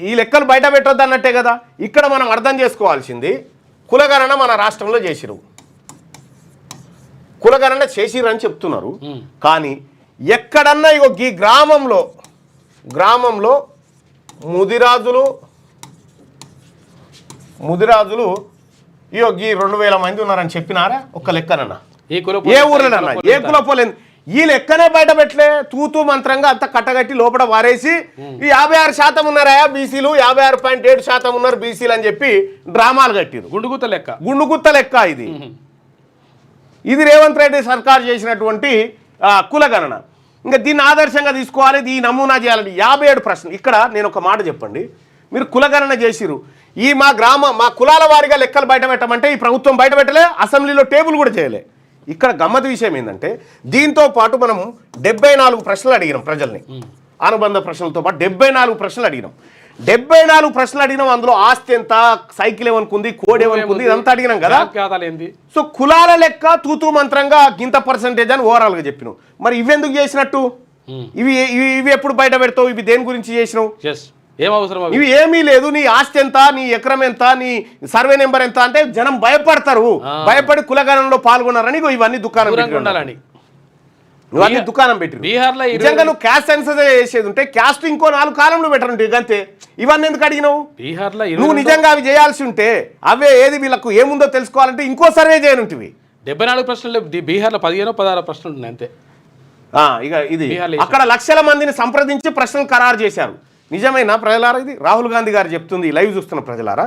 ఈ లెక్కలు బయట పెట్టొద్దు అన్నట్టే కదా. ఇక్కడ మనం అర్థం చేసుకోవాల్సింది కులగణన మన రాష్ట్రంలో చేసిరు. కులగణన చేసిరని చెప్తున్నారు. కానీ ఎక్కడన్నా ఇగో ఈ గ్రామంలో ముదిరాజులు ఇగో ఈ 2000 మంది ఉన్నారని చెప్పినారా ఒక్క లెక్కనన్నా? ఏ ఊర్లోనన్నా ఏ కులపోలేదు. ఈ లెక్కనే బయట పెట్టలే. తూతూ మంత్రంగా అంత కట్టగట్టి లోపల వారేసి ఈ 56% ఉన్నారా బీసీలు, 56.7% ఉన్నారు బీసీలు అని చెప్పి డ్రామాలు కట్టిరు. గుండుగుత్త లెక్క ఇది రేవంత్ రెడ్డి సర్కార్ చేసినటువంటి కులగణన. ఇంకా దీన్ని ఆదర్శంగా తీసుకోవాలి, ఈ నమూనా చేయాలని 57 ప్రశ్నలు. ఇక్కడ నేను ఒక మాట చెప్పండి, మీరు కులగణన చేసిరు, మా కులాల వారిగా లెక్కలు బయట పెట్టమంటే ఈ ప్రభుత్వం బయట పెట్టలే, అసెంబ్లీలో టేబుల్ కూడా చేయలే. ఇక్కడ గమ్మత్ విషయం ఏంటంటే దీంతో పాటు మనం 74 ప్రశ్నలు అడిగినాం ప్రజల్ని, అనుబంధ ప్రశ్నలతో పాటు 74 ప్రశ్నలు అడిగినాం. 74 ప్రశ్నలు అడిగినాం. అందులో ఆస్తి ఎంత, సైకిల్ ఏమనుకుంది, కోడ్ ఏమనుకుంది, ఇదంతా అడిగినాం కదా. సో కులాల లెక్క తూతూ మంత్రంగా ఇంత పర్సంటేజ్ అని ఓవరాల్గా చెప్పినాం. మరి ఇవెందుకు చేసినట్టు? ఇవి ఎప్పుడు బయట పెడతావు? ఇవి దేని గురించి చేసినావు? ఇవి ఏమీ లేదు. నీ ఆస్తి ఎంత, నీ ఎకరం ఎంత, నీ సర్వే నెంబర్ ఎంత అంటే జనం భయపడతారు. భయపడి కులగణనలో పాల్గొన్నారని ఇవన్నీ దుకాణం పెట్టి నిజంగా నువ్వు క్యాస్ట్ సెన్సస్ చేసేది ఉంటే క్యాస్ట్ ఇంకో 4 కాలంలో పెట్టరంటే అంతే. ఇవన్నీ ఎందుకు అడిగినావు? నువ్వు నిజంగా అవి చేయాల్సి ఉంటే అవే ఏది వీళ్ళకు ఏముందో తెలుసుకోవాలంటే ఇంకో సర్వే చేయనుంటివి. 74 ప్రశ్నలు బీహార్లో 15-16 ప్రశ్నలు ఉన్నాయి అంతే. ఇక ఇది అక్కడ లక్షల మందిని సంప్రదించి ప్రశ్నలు ఖరారు చేశారు. నిజమైన ప్రజలారా ఇది రాహుల్ గాంధీ గారు చెప్తుంది, లైవ్ చూస్తున్న ప్రజలారా,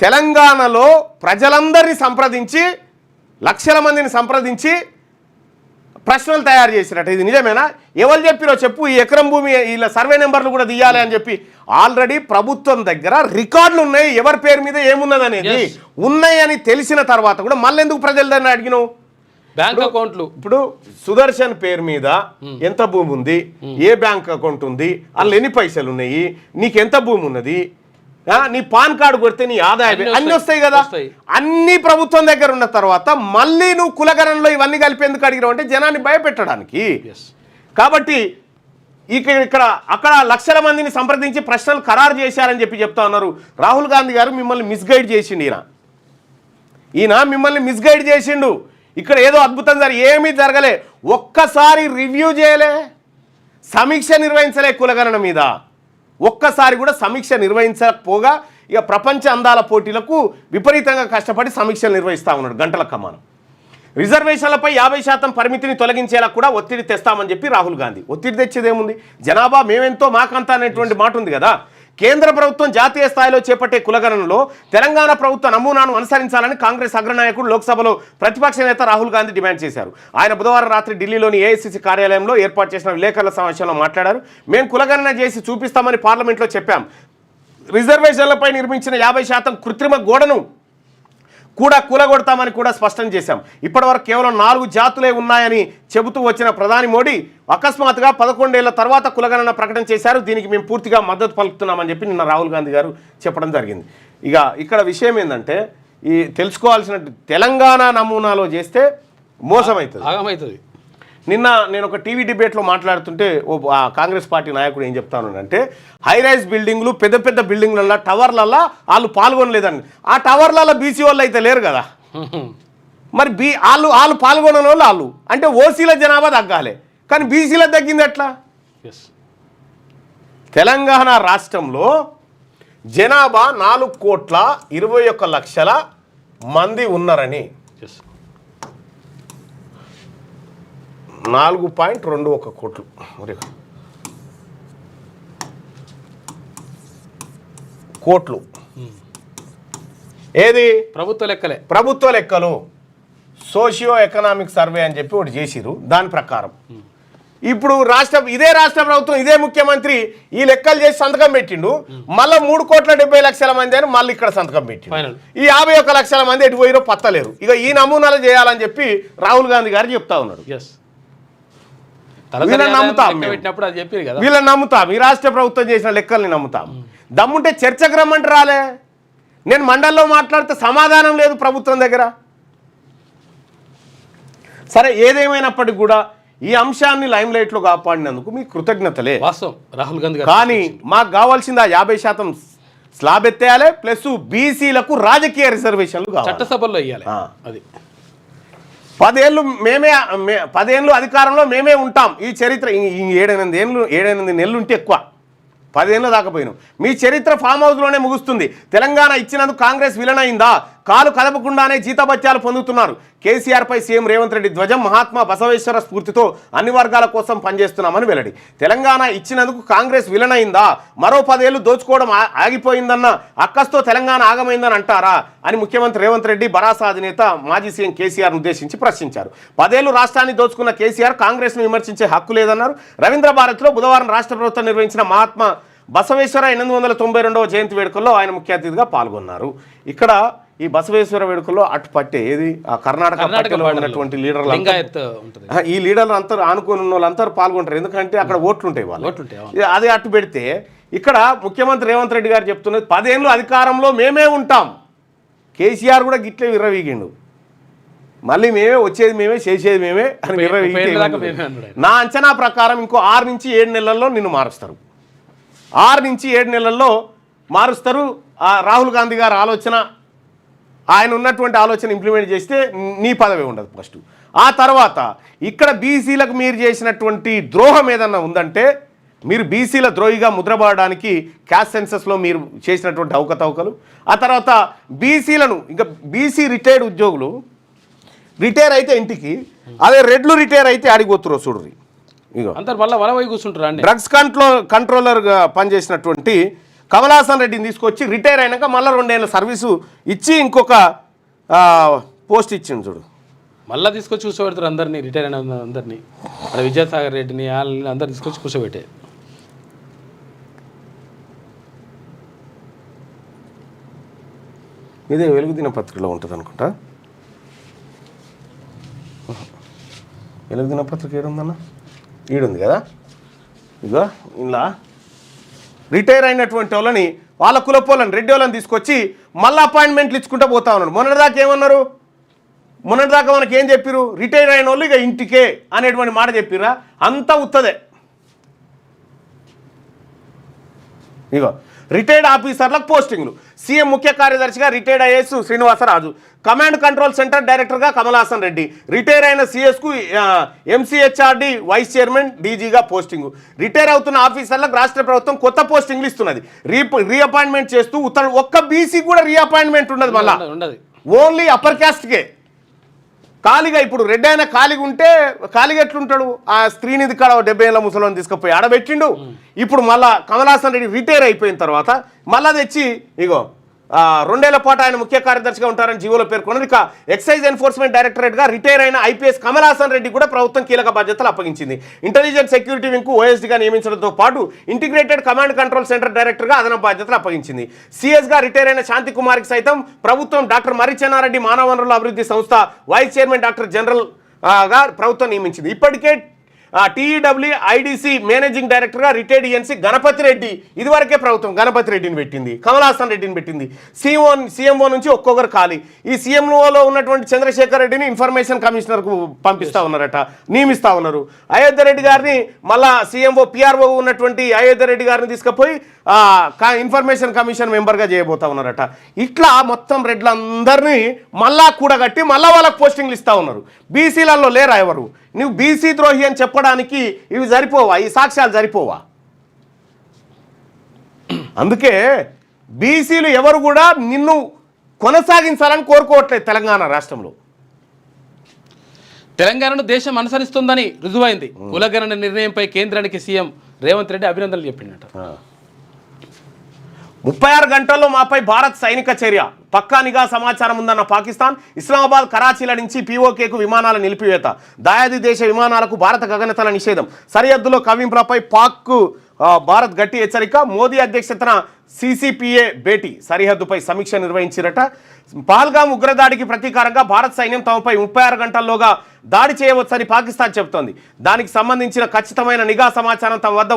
తెలంగాణలో ప్రజలందరినీ సంప్రదించి లక్షల మందిని సంప్రదించి ప్రశ్నలు తయారు చేసినట్టు. ఇది నిజమేనా? ఎవరు చెప్పిరో చెప్పు. ఈ ఎకరం భూమి ఇలా సర్వే నెంబర్లు కూడా తీయాలి అని చెప్పి ఆల్రెడీ ప్రభుత్వం దగ్గర రికార్డులు ఉన్నాయి, ఎవరి పేరు మీద ఏమున్నది అనేది ఉన్నాయని తెలిసిన తర్వాత కూడా మళ్ళీ ఎందుకు ప్రజల దగ్గర అడిగినావు? బ్యాంక్ అకౌంట్లు ఇప్పుడు సుదర్శన్ పేరు మీద ఎంత భూమి ఉంది, ఏ బ్యాంక్ అకౌంట్ ఉంది, అందులో ఎన్ని పైసలు ఉన్నాయి, నీకు ఎంత భూమి ఉన్నది, నీ పాన్ కార్డు కొడితే నీ ఆదాయం అన్ని వస్తాయి కదా. అన్ని ప్రభుత్వం దగ్గర ఉన్న తర్వాత మళ్ళీ నువ్వు కులగణనలో ఇవన్నీ కలిపి ఎందుకు అడిగినావు అంటే జనాన్ని భయపెట్టడానికి. కాబట్టి అక్కడ లక్షల మందిని సంప్రదించి ప్రశ్నలు ఖరారు చేశారని చెప్పి చెప్తా ఉన్నారు. రాహుల్ గాంధీ గారు మిమ్మల్ని మిస్గైడ్ చేసిండు. ఈయన మిమ్మల్ని మిస్గైడ్ చేసిండు. ఇక్కడ ఏదో అద్భుతం ఏమీ జరగలే. ఒక్కసారి రివ్యూ చేయలే, సమీక్ష నిర్వహించలే కులగణన మీద. ఒక్కసారి కూడా సమీక్ష నిర్వహించకపోగా ఇక ప్రపంచ అందాల పోటీలకు విపరీతంగా కష్టపడి సమీక్షలు నిర్వహిస్తూ ఉన్నాడు గంటల కమానం. రిజర్వేషన్లపై 50% పరిమితిని తొలగించేలా కూడా ఒత్తిడి తెస్తామని చెప్పి రాహుల్ గాంధీ. ఒత్తిడి తెచ్చేదేముంది? జనాభా మేమెంతో మాకంతా అనేటువంటి మాట ఉంది కదా. కేంద్ర ప్రభుత్వం జాతీయ స్థాయిలో చేపట్టే కులగణనలో తెలంగాణ ప్రభుత్వ నమూనాను అనుసరించాలని కాంగ్రెస్ అగ్రనాయకుడు లోక్సభలో ప్రతిపక్ష నేత రాహుల్ గాంధీ డిమాండ్ చేశారు. ఆయన బుధవారం రాత్రి ఢిల్లీలోని ఏఐసిసి కార్యాలయంలో ఏర్పాటు చేసిన విలేకరుల సమావేశంలో మాట్లాడారు. మేము కులగణన చేసి చూపిస్తామని పార్లమెంట్లో చెప్పాం. రిజర్వేషన్లపై నిర్మించిన 50% కృత్రిమ గోడను కూడా కూలగొడతామని కూడా స్పష్టం చేశాం. ఇప్పటివరకు కేవలం 4 జాతులే ఉన్నాయని చెబుతూ వచ్చిన ప్రధాని మోడీ అకస్మాత్తుగా 11 ఏళ్ల తర్వాత కులగణన ప్రకటన చేశారు. దీనికి మేము పూర్తిగా మద్దతు పలుకుతున్నామని చెప్పి నిన్న రాహుల్ గాంధీ గారు చెప్పడం జరిగింది. ఇక్కడ విషయం ఏంటంటే ఈ తెలుసుకోవాల్సిన తెలంగాణ నమూనాలో చేస్తే మోసమవుతుంది. నిన్న నేను ఒక టీవీ డిబేట్లో మాట్లాడుతుంటే కాంగ్రెస్ పార్టీ నాయకుడు ఏం చెప్తాను అంటే హైరైజ్ బిల్డింగ్లు పెద్ద పెద్ద బిల్డింగ్లలో టవర్లలో వాళ్ళు పాల్గొనలేదండి. ఆ టవర్లలో బీసీ వాళ్ళు అయితే లేరు కదా. మరి వాళ్ళు పాల్గొనని వాళ్ళు అంటే ఓసీల జనాభా తగ్గాలి, కానీ బీసీల తగ్గింది ఎట్లా? తెలంగాణ రాష్ట్రంలో జనాభా 4,21,00,000 మంది ఉన్నారని 4.21 కోట్లు కోట్లు ఏది? ప్రభుత్వ లెక్కలు సోషియో ఎకనామిక్ సర్వే అని చెప్పి ఒకటి చేసిరు. దాని ప్రకారం ఇప్పుడు ఇదే రాష్ట్ర ప్రభుత్వం ఇదే ముఖ్యమంత్రి ఈ లెక్కలు చేసి సంతకం పెట్టిండు. మళ్ళీ 3,70,00,000 మంది అని మళ్ళీ ఇక్కడ సంతకం పెట్టిండు. ఈ 51,00,000 మంది ఎటు పోయిరో పత్తలేరు. ఈ నమూనాలు చేయాలని చెప్పి రాహుల్ గాంధీ గారు చెప్తా ఉన్నాడు. వీళ్ళని నమ్ముతాం, ఈ రాష్ట్ర ప్రభుత్వం చేసిన లెక్కల్ని నమ్ముతాం. దమ్ముంటే చర్చకు రమ్మంటే రాలే. నేను మండలిలో మాట్లాడితే సమాధానం లేదు ప్రభుత్వం దగ్గర. సరే, ఏదేమైనప్పటికీ కూడా ఈ అంశాన్ని లైమ్ లైట్లో కాపాడినందుకు మీకు కృతజ్ఞతలే రాహుల్ గాంధీ. కానీ మాకు కావాల్సింది 50% స్లాబ్ ఎత్తేయాలి, ప్లస్ బీసీలకు రాజకీయ రిజర్వేషన్లు చట్టసభల్లో ఇవ్వాలి. అది పదేళ్ళు అధికారంలో మేమే ఉంటాం. ఈ చరిత్ర 7-8 నెలలు ఉంటే ఎక్కువ, 10 ఏళ్ళు దాకపోయినాం. మీ చరిత్ర ఫామ్ హౌస్లోనే ముగుస్తుంది. తెలంగాణ ఇచ్చినందుకు కాంగ్రెస్ విలన్ అయిందా? కాలు కదపకుండానే జీతభత్యాలు పొందుతున్నారు. కేసీఆర్పై సీఎం రేవంత్ రెడ్డి ధ్వజం. మహాత్మా బసవేశ్వర స్ఫూర్తితో అన్ని వర్గాల కోసం పనిచేస్తున్నామని వెల్లడి. తెలంగాణ ఇచ్చినందుకు కాంగ్రెస్ విలన్ అయిందా? మరో 10 ఏళ్ళు దోచుకోవడం ఆగిపోయిందన్న అక్కస్తో తెలంగాణ ఆగమైందని అంటారా అని ముఖ్యమంత్రి రేవంత్ రెడ్డి భరాస అధినేత మాజీ సీఎం కేసీఆర్ను ఉద్దేశించి ప్రశ్నించారు. 10 ఏళ్ళు రాష్ట్రాన్ని దోచుకున్న కేసీఆర్ కాంగ్రెస్ను విమర్శించే హక్కు లేదన్నారు. రవీంద్ర భారత్లో బుధవారం రాష్ట్ర ప్రభుత్వం నిర్వహించిన మహాత్మా బసవేశ్వర 892వ జయంతి వేడుకల్లో ఆయన ముఖ్య అతిథిగా పాల్గొన్నారు. ఇక్కడ ఈ బసవేశ్వర వేడుకల్లో అటు పట్టే ఏది ఆ కర్ణాటక పార్టీలో ఉన్నటువంటి లీడర్లు, ఈ లీడర్లు అంతా ఆనుకుని ఉన్న వాళ్ళంతా పాల్గొంటారు. ఎందుకంటే అక్కడ ఓట్లు ఉంటాయి వాళ్ళు. అదే అటు పెడితే ఇక్కడ ముఖ్యమంత్రి రేవంత్ రెడ్డి గారు చెప్తున్నది 10 ఏళ్ళు అధికారంలో మేమే ఉంటాం. కేసీఆర్ కూడా గిట్లే విర్రవీగిండు. మళ్ళీ మేమే వచ్చేది మేమే చేసేది మేమే అని విర్రవీగి. నా అంచనా ప్రకారం ఇంకో 6 నుంచి 7 నెలల్లో నిన్ను మారుస్తారు. 6 నుంచి 7 నెలల్లో మారుస్తారు. రాహుల్ గాంధీ గారి ఆలోచన, ఆయన ఉన్నటువంటి ఆలోచన ఇంప్లిమెంట్ చేస్తే నీ పదవి ఉండదు ఫస్ట్. ఆ తర్వాత ఇక్కడ బీసీలకు మీరు చేసినటువంటి ద్రోహం ఏదన్నా ఉందంటే, మీరు బీసీల ద్రోహిగా ముద్రపడడానికి క్యాస్ట్ సెన్సస్లో మీరు చేసినటువంటి అవకతవకలు, ఆ తర్వాత బీసీలను ఇంకా బీసీ రిటైర్డ్ ఉద్యోగులు రిటైర్ అయితే ఇంటికి, అదే రెడ్లు రిటైర్ అయితే ఆడిపోతున్నారు చూడరు. ఇగో డ్రగ్స్ కంట్రోలర్గా పనిచేసినటువంటి కమలాసన్ రెడ్డిని తీసుకొచ్చి రిటైర్ అయినాక మళ్ళీ 2 ఏళ్ళ సర్వీసు ఇచ్చి ఇంకొక పోస్ట్ ఇచ్చిండు చూడు. మళ్ళీ తీసుకొచ్చి కూర్చోబెడతారు అందరినీ, రిటైర్ అయిన అందరినీ. విద్యాసాగర్ రెడ్డిని అందరు తీసుకొచ్చి కూర్చోబెట్టే. ఇదే వెలుగు దినపత్రికలో ఉంటుంది అనుకుంటా. వెలుగు దినపత్రిక ఏడుందన్నా? ఈడుంది కదా. ఇగో ఇలా రిటైర్ అయినటువంటి వాళ్ళని, వాళ్ళ కులపోళ్ళని, రెడ్డి వాళ్ళని తీసుకొచ్చి మళ్ళీ అపాయింట్మెంట్లు ఇచ్చుకుంటూ పోతా ఉన్నాడు. మొన్నటిదాకా ఏమన్నారు? మొన్నటిదాకా మనకి ఏం చెప్పిరు? రిటైర్ అయిన వాళ్ళు ఇక ఇంటికే అనేటువంటి మాట చెప్పిరా? అంతా ఉత్తదే. ఇగో రిటైర్డ్ ఆఫీసర్లకు పోస్టింగ్లు. సీఎం ముఖ్య కార్యదర్శిగా retired IAS Srinivasaraju, command control centre డైరెక్టర్గా కమలాసన్ రెడ్డి, రిటైర్ అయిన సిఎస్కు MCHRD vice chairman డీజీగా posting. Retire అవుతున్న ఆఫీసర్లకు రాష్ట్ర ప్రభుత్వం కొత్త పోస్టింగ్లు ఇస్తున్నది. రీఅపాయింట్మెంట్ చేస్తూ ఒక్క బీసీ కూడా రీఅపాయింట్మెంట్ ఉండదు. మళ్ళీ ఓన్లీ అప్పర్ క్యాస్ట్కే ఖాళీగా. ఇప్పుడు రెడ్డి అయినా ఖాళీగా ఉంటే ఖాళీగా ఎట్లుంటాడు? ఆ స్త్రీనిధి కాడ 70 ఏళ్ళ ముసలిని తీసుకుపోయి ఆడబెట్టిండు. ఇప్పుడు మళ్ళా కమలాసన్ రెడ్డి రిటైర్ అయిపోయిన తర్వాత మళ్ళా తెచ్చి ఇగో 2 ఏళ్ల పాటు ఆయన ముఖ్య కార్యదర్శిగా ఉంటారని జీవోలో పేర్కొన్నారు. ఇక ఎక్సైజ్ ఎన్ఫోర్స్మెంట్ డైరెక్టరేట్గా రిటైర్ అయిన ఐపీఎస్ కమలాసన్ రెడ్డి కూడా ప్రభుత్వం కీలక బాధ్యతలు అప్పగించింది. ఇంటెలిజెన్స్ సెక్యూరిటీ వింగ్కు ఓఎస్డీగా నియమించడంతో పాటు ఇంటిగ్రేటెడ్ కమాండ్ కంట్రోల్ సెంటర్ డైరెక్టర్గా అదనపు బాధ్యతలు అప్పగించింది. సిఎస్గా రిటైర్ అయిన శాంతి కుమార్కి సైతం ప్రభుత్వం డాక్టర్ మర్రి చెన్నారెడ్డి మానవ వనరుల అభివృద్ధి సంస్థ వైస్ చైర్మన్ డైరెక్టర్ జనరల్ గా ప్రభుత్వం నియమించింది. ఇప్పటికే టీఈడబ్ల్యూ ఐడిసి మేనేజింగ్ డైరెక్టర్గా రిటైర్డ్ ఎన్సీ గణపతి రెడ్డి, ఇదివరకే ప్రభుత్వం గణపతి రెడ్డిని పెట్టింది, కమలాసన్ రెడ్డిని పెట్టింది. సీఎంఓ నుంచి ఒక్కొక్కరు ఖాళీ. ఈ సీఎంఓలో ఉన్నటువంటి చంద్రశేఖర్ రెడ్డిని ఇన్ఫర్మేషన్ కమిషనర్కు పంపిస్తూ ఉన్నారట, నియమిస్తూ ఉన్నారు. అయోధ్య రెడ్డి గారిని మళ్ళా సీఎంఓ పిఆర్ఓ ఉన్నటువంటి అయోధ్య రెడ్డి గారిని తీసుకుపోయి ఇన్ఫర్మేషన్ కమిషన్ మెంబర్గా చేయబోతా ఉన్నారట. ఇట్లా మొత్తం రెడ్లందరినీ మళ్ళా కూడగట్టి మళ్ళా వాళ్ళకి పోస్టింగ్లు ఇస్తూ ఉన్నారు. బీసీలలో లేరా ఎవరు? నువ్వు బీసీ ద్రోహి అని చెప్పడానికి ఇవి సరిపోవా? ఈ సాక్ష్యాలు సరిపోవా? అందుకే బీసీలు ఎవరు కూడా నిన్ను కొనసాగించాలని కోరుకోవట్లేదు తెలంగాణ రాష్ట్రంలో. తెలంగాణను దేశం అనుసరిస్తుందని రుజువైంది. కులగణన నిర్ణయంపై కేంద్రానికి సీఎం రేవంత్ రెడ్డి అభినందనలు చెప్పిండట. 36 గంటల్లో మాపై భారత్ సైనిక చర్య, పక్కా నిఘా సమాచారం ఉందన్న పాకిస్తాన్. ఇస్లామాబాద్, కరాచీల నుంచి పీఓకేకు విమానాల నిలిపివేత, దాయాది దేశ విమానాలకు భారత గగనతల నిషేధం, సరిహద్దులో కవ్వింపులపై పాక్కు భారత్ గట్టి హెచ్చరిక. మోదీ అధ్యక్షతన సీసీపీఏ భేటీ, సరిహద్దుపై సమీక్ష నిర్వహించిరట. పహల్గామ్ ఉగ్రదాడికి ప్రతీకారంగా భారత్ సైన్యం తమపై 36 గంటల్లోగా దాడి చేయవచ్చని పాకిస్తాన్ చెబుతోంది. దానికి సంబంధించిన ఖచ్చితమైన నిఘా సమాచారం తమ వద్ద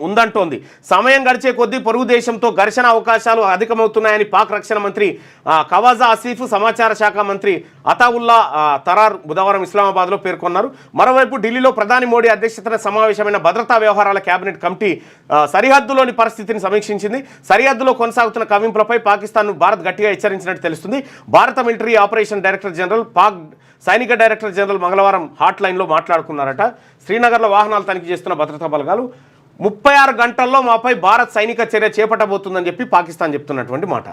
ఉందంటోంది. సమయం గడిచే కొద్దీ పొరుగు దేశంతో ఘర్షణ అవకాశాలు అధికమవుతున్నాయని పాక్ రక్షణ మంత్రి ఖవాజా ఆసిఫ్, సమాచార శాఖ మంత్రి అతావుల్లా తరార్ బుధవారం ఇస్లామాబాద్లో పేర్కొన్నారు. మరోవైపు ఢిల్లీలో ప్రధాని మోడీ అధ్యక్షతన సమావేశమైన భద్రతా వ్యవహారాల కేబినెట్ కమిటీ సరిహద్దులోని పరిస్థితిని సమీక్షించింది. సరిహద్దులో కొనసాగుతున్న కవింపులపై పాకిస్తాన్ను భారత్ గట్టిగా హెచ్చరించినట్టు తెలుస్తుంది. భారత military operation director general, Pak సైనిక డైరెక్టర్ జనరల్ మంగళవారం హాట్ లైన్లో మాట్లాడుకున్నారట. శ్రీనగర్లో వాహనాలు తనిఖీ చేస్తున్న భద్రతా బలగాలు 36 గంటల్లో మాపై భారత్ సైనిక చర్య చేపట్టబోతుందని చెప్పి పాకిస్తాన్ చెప్తున్నటువంటి మాట.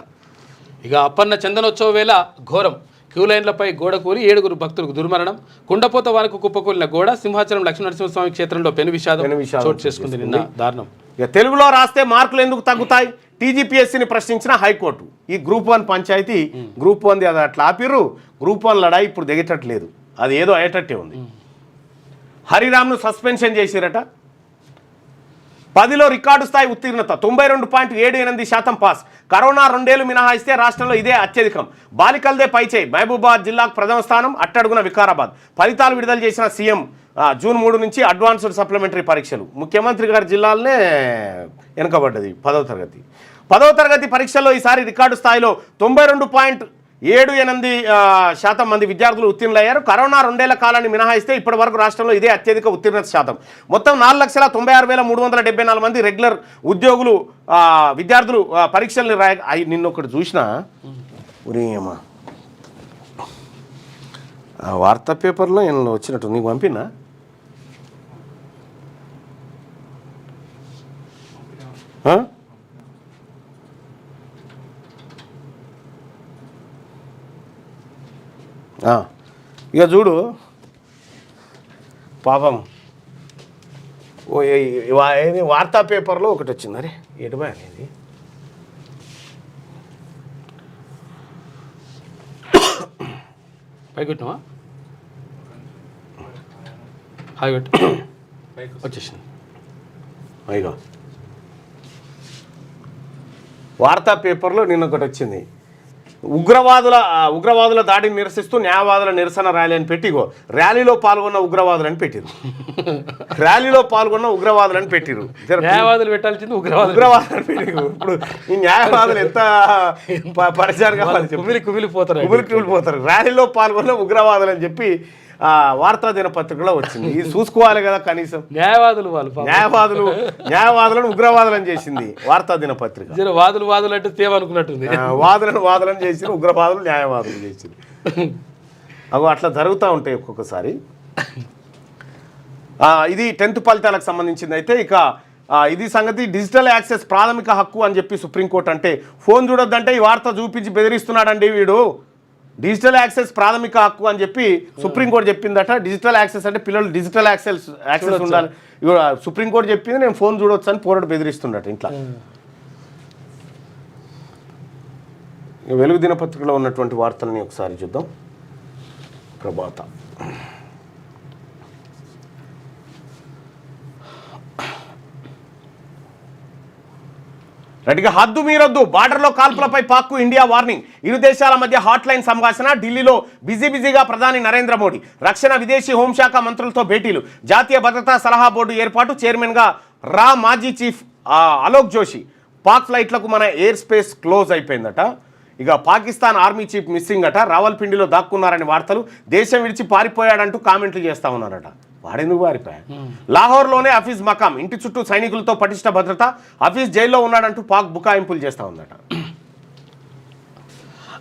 ఇక అప్పన్న చందనోత్సవ వేళ ఘోరం. క్యూ లైన్లపై గోడ కూలి 7 భక్తులకు దుర్మరణం. కుండపోత వారికి కుప్పకూలిన గోడ. సింహాచలం లక్ష్మీనరసింహస్వామి క్షేత్రంలో పెను విషాదం చోటు చేసుకుంది నిన్న. దారుణం. ఇక తెలుగులో రాస్తే మార్కులు ఎందుకు తగ్గుతాయి? టీజీపీఎస్సీని ప్రశ్నించిన హైకోర్టు. ఈ గ్రూప్ 1 పంచాయతీ, గ్రూప్ 1ది అది అట్లా ఆపిర్రు. గ్రూప్ 1 లడాయి ఇప్పుడు దిగేటట్లేదు, అది ఏదో అయ్యేటట్టే ఉంది. హరిరామ్ను సస్పెన్షన్ చేసిరట. 10లో రికార్డు స్థాయి ఉత్తీర్ణత 92.78% పాస్. కరోనా 2 ఏళ్లు మినహాయిస్తే రాష్ట్రంలో ఇదే అత్యధికం. బాలికలదే పైచేయి. మహబూబాబాద్ జిల్లాకు ప్రథమ స్థానం, అట్టడుగున వికారాబాద్. ఫలితాలు విడుదల చేసిన సీఎం. జూన్ 3 నుంచి అడ్వాన్స్డ్ సప్లిమెంటరీ పరీక్షలు. ముఖ్యమంత్రి గారి జిల్లాలనే వెనుకబడ్డది 10వ తరగతి. 10వ తరగతి పరీక్షల్లో ఈసారి రికార్డు స్థాయిలో 92.78% మంది విద్యార్థులు ఉత్తీర్ణులయ్యారు. కరోనా 2 ఏళ్ల కాలాన్ని మినహాయిస్తే ఇప్పటి వరకు రాష్ట్రంలో ఇదే అత్యధిక ఉత్తీర్ణత శాతం. మొత్తం 4,96,374 మంది రెగ్యులర్ ఉద్యోగులు విద్యార్థులు పరీక్షల్ని నిన్నొకటి చూసినా ఉరియమ్మా వార్తా పేపర్లో నేను వచ్చినట్టు నీకు పంపినా. ఇక చూడు పాపం ఏది వార్తా పేపర్లో ఒకటి వచ్చింది. అరే ఎటుబా అనేది పైకొట్టినావా? హాయిగొట్టు వచ్చేసింది. అయ్యో వార్తా పేపర్లో నిన్న ఒకటి వచ్చింది. ఉగ్రవాదుల దాడిని నిరసిస్తూ న్యాయవాదుల నిరసన ర్యాలీ అని పెట్టిగో ర్యాలీలో పాల్గొన్న ఉగ్రవాదులని పెట్టిరు. ర్యాలీలో పాల్గొన్న ఉగ్రవాదులని పెట్టిరు. న్యాయవాదులు పెట్టాల్సింది ఉగ్రవాదులని పెట్టిరు. ఇప్పుడు ఈ న్యాయవాదులు ఎంత పరిచయం కావాలి, కుమిలిపోతారు. ర్యాలీలో పాల్గొన్న ఉగ్రవాదులు అని చెప్పి వార్తా దినపత్రికలో వచ్చింది. ఇది చూసుకోవాలి కదా కనీసం. న్యాయవాదులను ఉగ్రవాదులను చేసింది వార్తా దినపత్రిక. వాదులు అంటే తేవనుకున్నట్టుంది. వాదులను చేసి ఉగ్రవాదులు న్యాయవాదులు చేసింది. అవి అట్లా జరుగుతూ ఉంటాయి ఒక్కొక్కసారి. ఇది 10th ఫలితాలకు సంబంధించింది. అయితే ఇక ఇది సంగతి. డిజిటల్ యాక్సెస్ ప్రాథమిక హక్కు అని చెప్పి సుప్రీంకోర్టు అంటే ఫోన్ చూడొద్దంటే ఈ వార్త చూపించి బెదిరిస్తున్నాడండి వీడు. డిజిటల్ యాక్సెస్ ప్రాథమిక హక్కు అని చెప్పి సుప్రీంకోర్టు చెప్పిందట. డిజిటల్ యాక్సెస్ అంటే పిల్లలు డిజిటల్ యాక్సెస్ ఉండాలి. సుప్రీంకోర్టు చెప్పింది నేను ఫోన్ చూడొచ్చు అని పోరాడు బెదిరిస్తుండట ఇంట్లో. వెలుగు దినపత్రికలో ఉన్నటువంటి వార్తలని ఒకసారి చూద్దాం. ప్రభాత రెడ్డిగా హద్దు మీరొద్దు. బార్డర్లో కాల్పులపై పాక్కు ఇండియా వార్నింగ్. ఇరు దేశాల మధ్య హాట్ లైన్ సంభాషణ. ఢిల్లీలో బిజీగా ప్రధాని నరేంద్ర మోడీ. రక్షణ విదేశీ హోంశాఖ మంత్రులతో భేటీలు. జాతీయ భద్రతా సలహా బోర్డు ఏర్పాటు. చైర్మన్గా మాజీ చీఫ్ అలోక్ జోషి. పాక్ ఫ్లైట్లకు మన ఎయిర్ స్పేస్ క్లోజ్ అయిపోయిందట. ఇక పాకిస్తాన్ ఆర్మీ చీఫ్ మిస్సింగ్ అట. రావల్పిండిలో దాక్కున్నారని వార్తలు. దేశం విడిచి పారిపోయాడంటూ కామెంట్లు చేస్తూ ఉన్నారట. వాడెందుకు పారిపోయాడు? లాహోర్లోనే హఫీజ్ మకాం. ఇంటి చుట్టూ సైనికులతో పటిష్ట భద్రత. హఫీజ్ జైల్లో ఉన్నాడంటూ పాక్ బుకాయింపులు చేస్తూ ఉందట.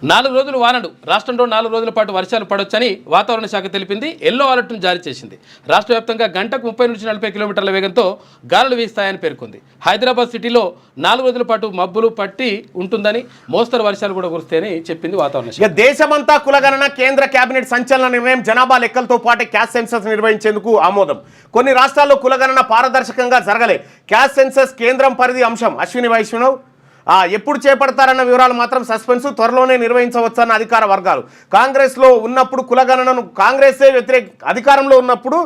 4 రోజులు వానడు. రాష్ట్రంలో 4 రోజుల పాటు వర్షాలు పడొచ్చని వాతావరణ శాఖ తెలిపింది. ఎల్లో అలర్ట్ను జారీ చేసింది. రాష్ట్ర వ్యాప్తంగా గంటకు 30 నుంచి 40 కిలోమీటర్ల వేగంతో గాలులు వీస్తాయని పేర్కొంది. హైదరాబాద్ సిటీలో 4 రోజుల పాటు మబ్బులు పట్టి ఉంటుందని, మోస్తరు వర్షాలు కూడా కురుస్తాయని చెప్పింది వాతావరణ శాఖ. దేశమంతా కులగణన. కేంద్ర కేబినెట్ సంచలన నిర్ణయం. జనాభా లెక్కలతో పాటు క్యాస్ట్ సెన్సస్ నిర్వహించేందుకు ఆమోదం. కొన్ని రాష్ట్రాల్లో కులగణన పారదర్శకంగా జరగలే. క్యాస్ట్ సెన్సస్ కేంద్రం పరిధి అంశం. అశ్విని వైష్ణవ్ ఎప్పుడు చేపడతారన్న వివరాలు మాత్రం సస్పెన్స్. త్వరలోనే నిర్వహించవచ్చన్న అధికార వర్గాలు. కాంగ్రెస్లో ఉన్నప్పుడు కులగణనను అధికారంలో ఉన్నప్పుడు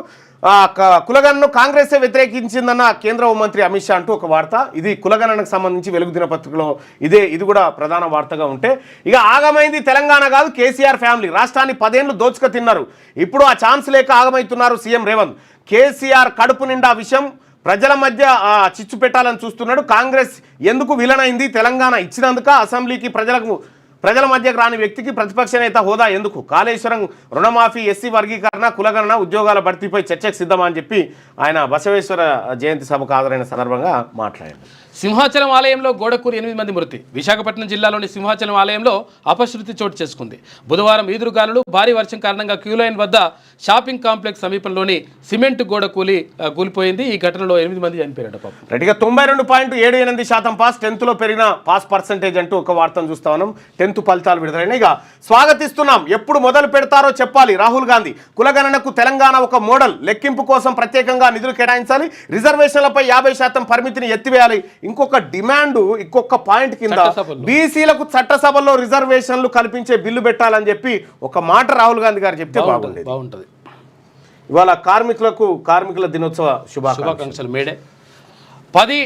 కులగణనను కాంగ్రెసే వ్యతిరేకించిందన్న కేంద్ర హోంమంత్రి అమిత్ షా అంటూ ఒక వార్త. ఇది కులగణనకు సంబంధించి వెలుగు దినపత్రికలో ఇది కూడా ప్రధాన వార్తగా ఉంటే, ఇక ఆగమైంది తెలంగాణ కాదు కేసీఆర్ ఫ్యామిలీ. రాష్ట్రాన్ని 10 ఏళ్లు దోచుక తిన్నారు. ఇప్పుడు ఆ ఛాన్స్ లేక ఆగమవుతున్నారు సీఎం రేవంత్. కేసీఆర్ కడుపు నిండా విషయం. ప్రజల మధ్య చిచ్చు పెట్టాలని చూస్తున్నాడు. కాంగ్రెస్ ఎందుకు విలనైంది? తెలంగాణ ఇచ్చినందుక? అసెంబ్లీకి ప్రజల మధ్యకు రాని వ్యక్తికి ప్రతిపక్ష నేత హోదా ఎందుకు? కాళేశ్వరం రుణమాఫీ, ఎస్సీ వర్గీకరణ, కులగణన, ఉద్యోగాల భర్తీపై చర్చకు సిద్ధమా అని చెప్పి ఆయన బసవేశ్వర జయంతి సభకు హాజరైన సందర్భంగా మాట్లాడారు. సింహాచలం ఆలయంలో గోడకూరి 8 మంది మృతి. విశాఖపట్నం జిల్లాలోని సింహాచలం ఆలయంలో అపశృతి చోటు చేసుకుంది. బుధవారం ఈదురుగాలులు భారీ వర్షం కారణంగా క్యూ లైన్ వద్ద షాపింగ్ కాంప్లెక్స్ సమీపంలోని సిమెంట్ గోడ కూలిపోయింది. ఈ ఘటనలో 8 మంది చనిపోయారట పాపం. రెడ్డిగా 92.78% పాస్, 10th లో పెరిగిన పాస్ పర్సెంటేజ్ అంటూ ఒక వార్తను చూస్తా ఉన్నాం. 10th ఫలితాలు విడుదలైన ఇక స్వాగతిస్తున్నాం. ఎప్పుడు మొదలు పెడతారో చెప్పాలి రాహుల్ గాంధీ. కులగణనకు తెలంగాణ ఒక మోడల్. లెక్కింపు కోసం ప్రత్యేకంగా నిధులు కేటాయించాలి. రిజర్వేషన్లపై 50% పరిమితిని ఎత్తివేయాలి. ఇంకొక డిమాండ్, ఇంకొక పాయింట్ కింద బీసీలకు చట్టసభల్లో రిజర్వేషన్లు కల్పించే బిల్లు పెట్టాలని చెప్పి ఒక మాట రాహుల్ గాంధీ గారు చెప్తే బాగుంటుంది. ఇవాళ కార్మికుల దినోత్సవ శుభాకాంక్షలు. మేడే 10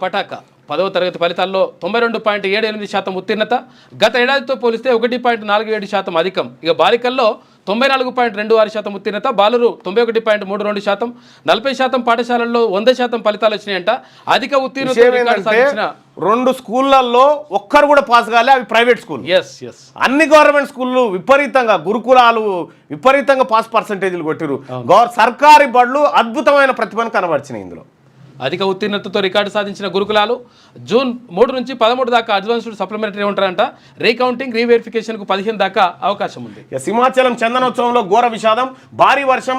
పటాక 10వ తరగతి ఫలితాల్లో 92.78% ఉత్తీర్ణత. గత ఏడాదితో పోలిస్తే 1.47% అధికం. ఇక బాలికల్లో 94.26% ఉత్తీర్ణత. బాలురు 91.32%. 40% పాఠశాలల్లో 100% ఫలితాలు వచ్చినాయంట. అధిక ఉత్తీర్ణత సాధించిన 2 స్కూళ్ళల్లో ఒక్కరు కూడా పాస్ కాలే, అవి ప్రైవేట్ స్కూల్. అన్ని గవర్నమెంట్ స్కూళ్ళు విపరీతంగా, గురుకులాలు విపరీతంగా పాస్ పర్సంటేజ్లు కొట్టిరు. సర్కారీ బడులు అద్భుతమైన ప్రతిభను కనబరిచినాయి. ఇందులో అధిక ఉత్తీర్ణతతో రికార్డు సాధించిన గురుకులాలు జూన్ 3 నుంచి 13 దాకా అడ్వాన్స్డ్ సప్లిమెంటరీ ఉంటారంట. రీకౌంటింగ్, రీవెరిఫికేషన్కు 15 దాకా అవకాశం ఉంది. సింహాచలం చందనోత్సవంలో ఘోర విషాదం. భారీ వర్షం,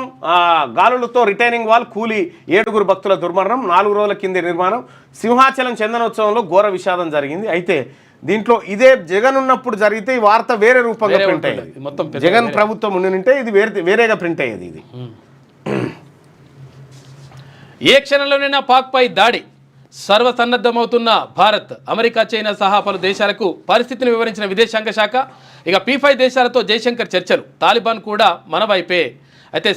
గాలులతో రిటైనింగ్ వాల్ కూలి 7 భక్తుల దుర్మరణం. 4 రోజుల కింద నిర్మాణం. సింహాచలం చందనోత్సవంలో ఘోర విషాదం జరిగింది. అయితే దీంట్లో ఇదే జగన్ ఉన్నప్పుడు జరిగితే ఈ వార్త వేరే రూపంగా ప్రింట్ అయ్యేది. మొత్తం జగన్ ప్రభుత్వం ఉండింటే ఇది వేరేగా ప్రింట్ అయ్యేది. ఇది ఏ క్షణంలోనైనా పాక్పై దాడి. సర్వసన్నద్ధమవుతున్న భారత్, అమెరికా, చైనా సహా పలు దేశాలకు పరిస్థితిని వివరించిన విదేశాంగ శాఖ. ఇక P5 దేశాలతో జయశంకర్ చర్చలు. తాలిబాన్ కూడా మన వైపే. అయితే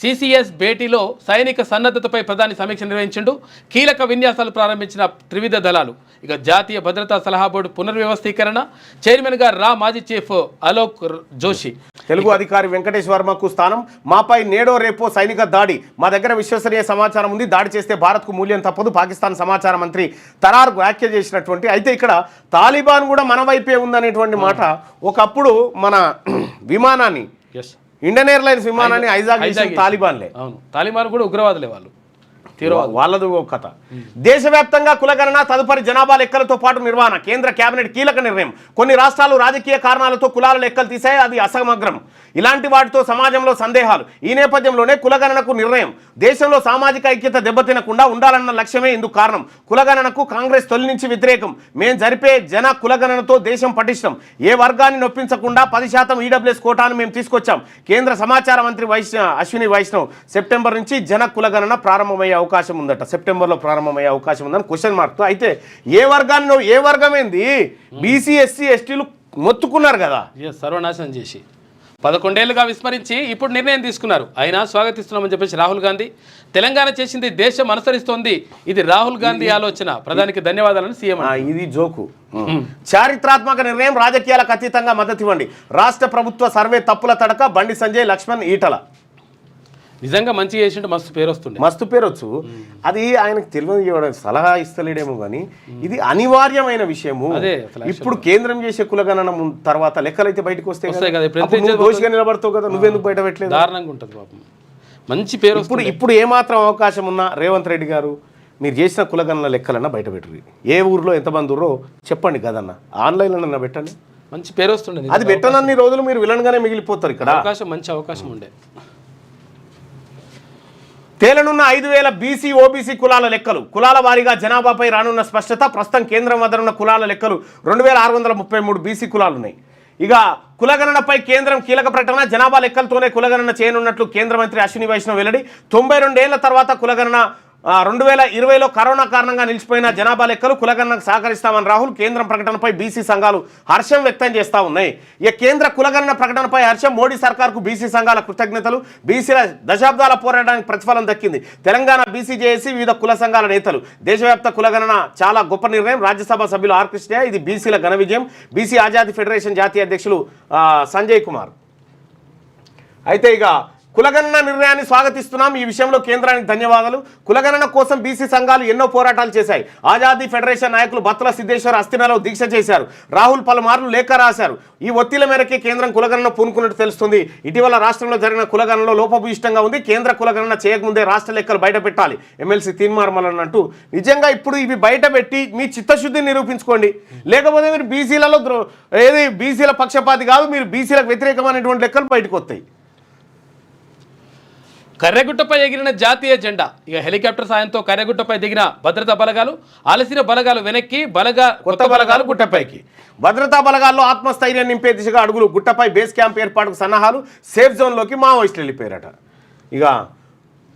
CCS భేటీలో సైనిక సన్నద్ధతపై ప్రధాని సమీక్ష నిర్వహించిండు. కీలక విన్యాసాలు ప్రారంభించిన త్రివిధ దళాలు. ఇక జాతీయ భద్రతా సలహా బోర్డు పునర్వ్యవస్థీకరణ. చైర్మన్గా మాజీ చీఫ్ అలోక్ జోషి. తెలుగు అధికారి వెంకటేష్ వర్మకు స్థానం. మాపై నేడో రేపో సైనిక దాడి. మా దగ్గర విశ్వసనీయ సమాచారం ఉంది. దాడి చేస్తే భారత్కు మూల్యం తప్పదు. పాకిస్తాన్ సమాచార మంత్రి తరార్ వ్యాఖ్య చేసినటువంటి. అయితే ఇక్కడ తాలిబాన్ కూడా మన వైపే ఉందనేటువంటి మాట. ఒకప్పుడు మన విమానాన్ని, ఇండియన్ ఎయిర్లైన్స్ విమానాన్ని హైజాక్ చేసిన తాలిబాన్లే. తాలిబాన్ కూడా ఉగ్రవాదులే, వాళ్ళది ఒక కథ. దేశవ్యాప్తంగా కులగణన, తదుపరి జనాభా లెక్కలతో పాటు నిర్వహణ. కేంద్ర కేబినెట్ కీలక నిర్ణయం. కొన్ని రాష్ట్రాలు రాజకీయ కారణాలతో కులాల లెక్కలు తీసాయి. అది అసమగ్రం. ఇలాంటి వాటితో సమాజంలో సందేహాలు. ఈ నేపథ్యంలోనే కులగణనకు నిర్ణయం. దేశంలో సామాజిక ఐక్యత దెబ్బతినకుండా ఉండాలన్న లక్ష్యమే ఇందుకు కారణం. కులగణనకు కాంగ్రెస్ తొలి నుంచి వ్యతిరేకం. మేం జరిపే జన కులగణనతో దేశం పటిష్టం. ఏ వర్గాన్ని నొప్పించకుండా 10% ఈడబ్ల్యూఎస్ కోటాను మేము తీసుకొచ్చాం. కేంద్ర సమాచార మంత్రి అశ్విని వైష్ణవ్ సెప్టెంబర్ నుంచి జన కులగణన ప్రారంభమయ్యే అవకాశం ఉందట. సెప్టెంబర్లో ప్రారంభమయ్యే అవకాశం ఉందని క్వశ్చన్ మార్క్తో. అయితే ఏ వర్గం ఏంది? బీసీ, ఎస్సీ, ఎస్టీలు మొత్తుకున్నారు కదా, సర్వనాశనం చేసి 11 ఏళ్లుగా విస్మరించి ఇప్పుడు నిర్ణయం తీసుకున్నారు. అయినా స్వాగతిస్తున్నామని చెప్పేసి రాహుల్ గాంధీ. తెలంగాణ చేసింది దేశం అనుసరిస్తోంది. ఇది రాహుల్ గాంధీ ఆలోచన. ప్రధానికి ధన్యవాదాలను సీఎం. ఇది జోకు. చారిత్రాత్మక నిర్ణయం. రాజకీయాలకు అతీతంగా మద్దతు ఇవ్వండి. రాష్ట్ర ప్రభుత్వ సర్వే తప్పుల తడక. బండి సంజయ్, లక్ష్మణ్, ఈటల. నిజంగా మంచి చేసింటే మస్తు పేరు వస్తుంది. మస్తు పేరు వచ్చు. అది ఆయనకు తెలియదు, సలహా ఇస్తలేడేమో కానీ ఇది అనివార్యమైన విషయము. ఇప్పుడు కేంద్రం చేసే కులగణన తర్వాత లెక్కలైతే బయటకు వస్తాయి కదా, దోషిగా నిలబడతావు కదా, నువ్వెందుకు బయట పెట్టలేదు? దారుణంగా ఉంటుంది పాపం. మంచి పేరు. ఇప్పుడు ఏమాత్రం అవకాశం ఉన్నా రేవంత్ రెడ్డి గారు మీరు చేసిన కులగణన లెక్కలన్నా బయట పెట్టుర్రి. ఏ ఊర్లో ఎంతమంది ఊరో చెప్పండి కదన్నా, ఆన్లైన్లో పెట్టండి. మంచి పేరు వస్తుండే. అది పెట్టనన్ని రోజులు మీరు విలన్గానే మిగిలిపోతారు. ఇక్కడ మంచి అవకాశం ఉండే. తేలనున్న 5,000 బీసీ, ఓబీసీ కులాల లెక్కలు. కులాల వారీగా జనాభాపై రానున్న స్పష్టత. ప్రస్తుతం కేంద్రం వద్ద ఉన్న కులాల లెక్కలు 2,633 బీసీ కులాలు ఉన్నాయి. ఇక కులగణనపై కేంద్రం కీలక ప్రకటన. జనాభా లెక్కలతోనే కులగణన చేయనున్నట్లు కేంద్ర మంత్రి అశ్విని వైష్ణవ్ వెల్లడి. 92 ఏళ్ల తర్వాత కులగణన. 2020లో కరోనా కారణంగా నిలిచిపోయిన జనాభా లెక్కలు. కులగణనకు సహకరిస్తామని రాహుల్. కేంద్రం ప్రకటనపై బీసీ సంఘాలు హర్షం వ్యక్తం చేస్తూ ఉన్నాయి. ఇక కేంద్ర కులగణన ప్రకటనపై హర్షం. మోడీ సర్కార్కు బీసీ సంఘాల కృతజ్ఞతలు. బీసీల దశాబ్దాల పోరాటానికి ప్రతిఫలం దక్కింది. తెలంగాణ బీసీ జేఏసీ, వివిధ కుల సంఘాల నేతలు. దేశవ్యాప్త కులగణన చాలా గొప్ప నిర్ణయం. రాజ్యసభ సభ్యులు ఆర్ కృష్ణయ్య. ఇది బీసీల ఘన విజయం. బీసీ ఆజాదీ ఫెడరేషన్ జాతీయ అధ్యక్షులు సంజయ్ కుమార్. అయితే ఇక కులగణన నిర్ణయాన్ని స్వాగతిస్తున్నాం. ఈ విషయంలో కేంద్రానికి ధన్యవాదాలు. కులగణన కోసం బీసీ సంఘాలు ఎన్నో పోరాటాలు చేశాయి. ఆజాదీ ఫెడరేషన్ నాయకులు బత్తుల సిద్ధేశ్వర్ అస్థినలో దీక్ష చేశారు. రాహుల్ పలుమార్లు లేఖ రాశారు. ఈ ఒత్తిళ్ల మేరకే కేంద్రం కులగణన పూనుకున్నట్టు తెలుస్తుంది. ఇటీవల రాష్ట్రంలో జరిగిన కులగణనలో లోపభూయిష్టంగా ఉంది. కేంద్ర కులగణన చేయకముందే రాష్ట్ర లెక్కలు బయట పెట్టాలి ఎమ్మెల్సీ తీన్మార్మల్ అంటూ. నిజంగా ఇప్పుడు ఇవి బయట పెట్టి మీ చిత్తశుద్ధిని నిరూపించుకోండి. లేకపోతే మీరు బీసీలలో బీసీల పక్షపాతి కాదు, మీరు బీసీలకు వ్యతిరేకమైనటువంటి లెక్కలు బయటకు వస్తాయి. కర్రెగుట్టపై ఎగిరిన జాతీయ జెండా. ఇక హెలికాప్టర్ సాయంతో కర్రెగుట్టపై దిగిన భద్రతా బలగాలు, ఆలసిన బలగాలు వెనక్కి, కొత్త బలగాలు గుట్టపైకి. భద్రతా బలగాల్లో ఆత్మస్థైర్యం నింపే దిశగా అడుగులు. గుట్టపై బేస్ క్యాంప్ ఏర్పాటుకు సన్నాహాలు. సేఫ్ జోన్లోకి మావోయిస్టులు వెళ్ళిపోయారట. ఇక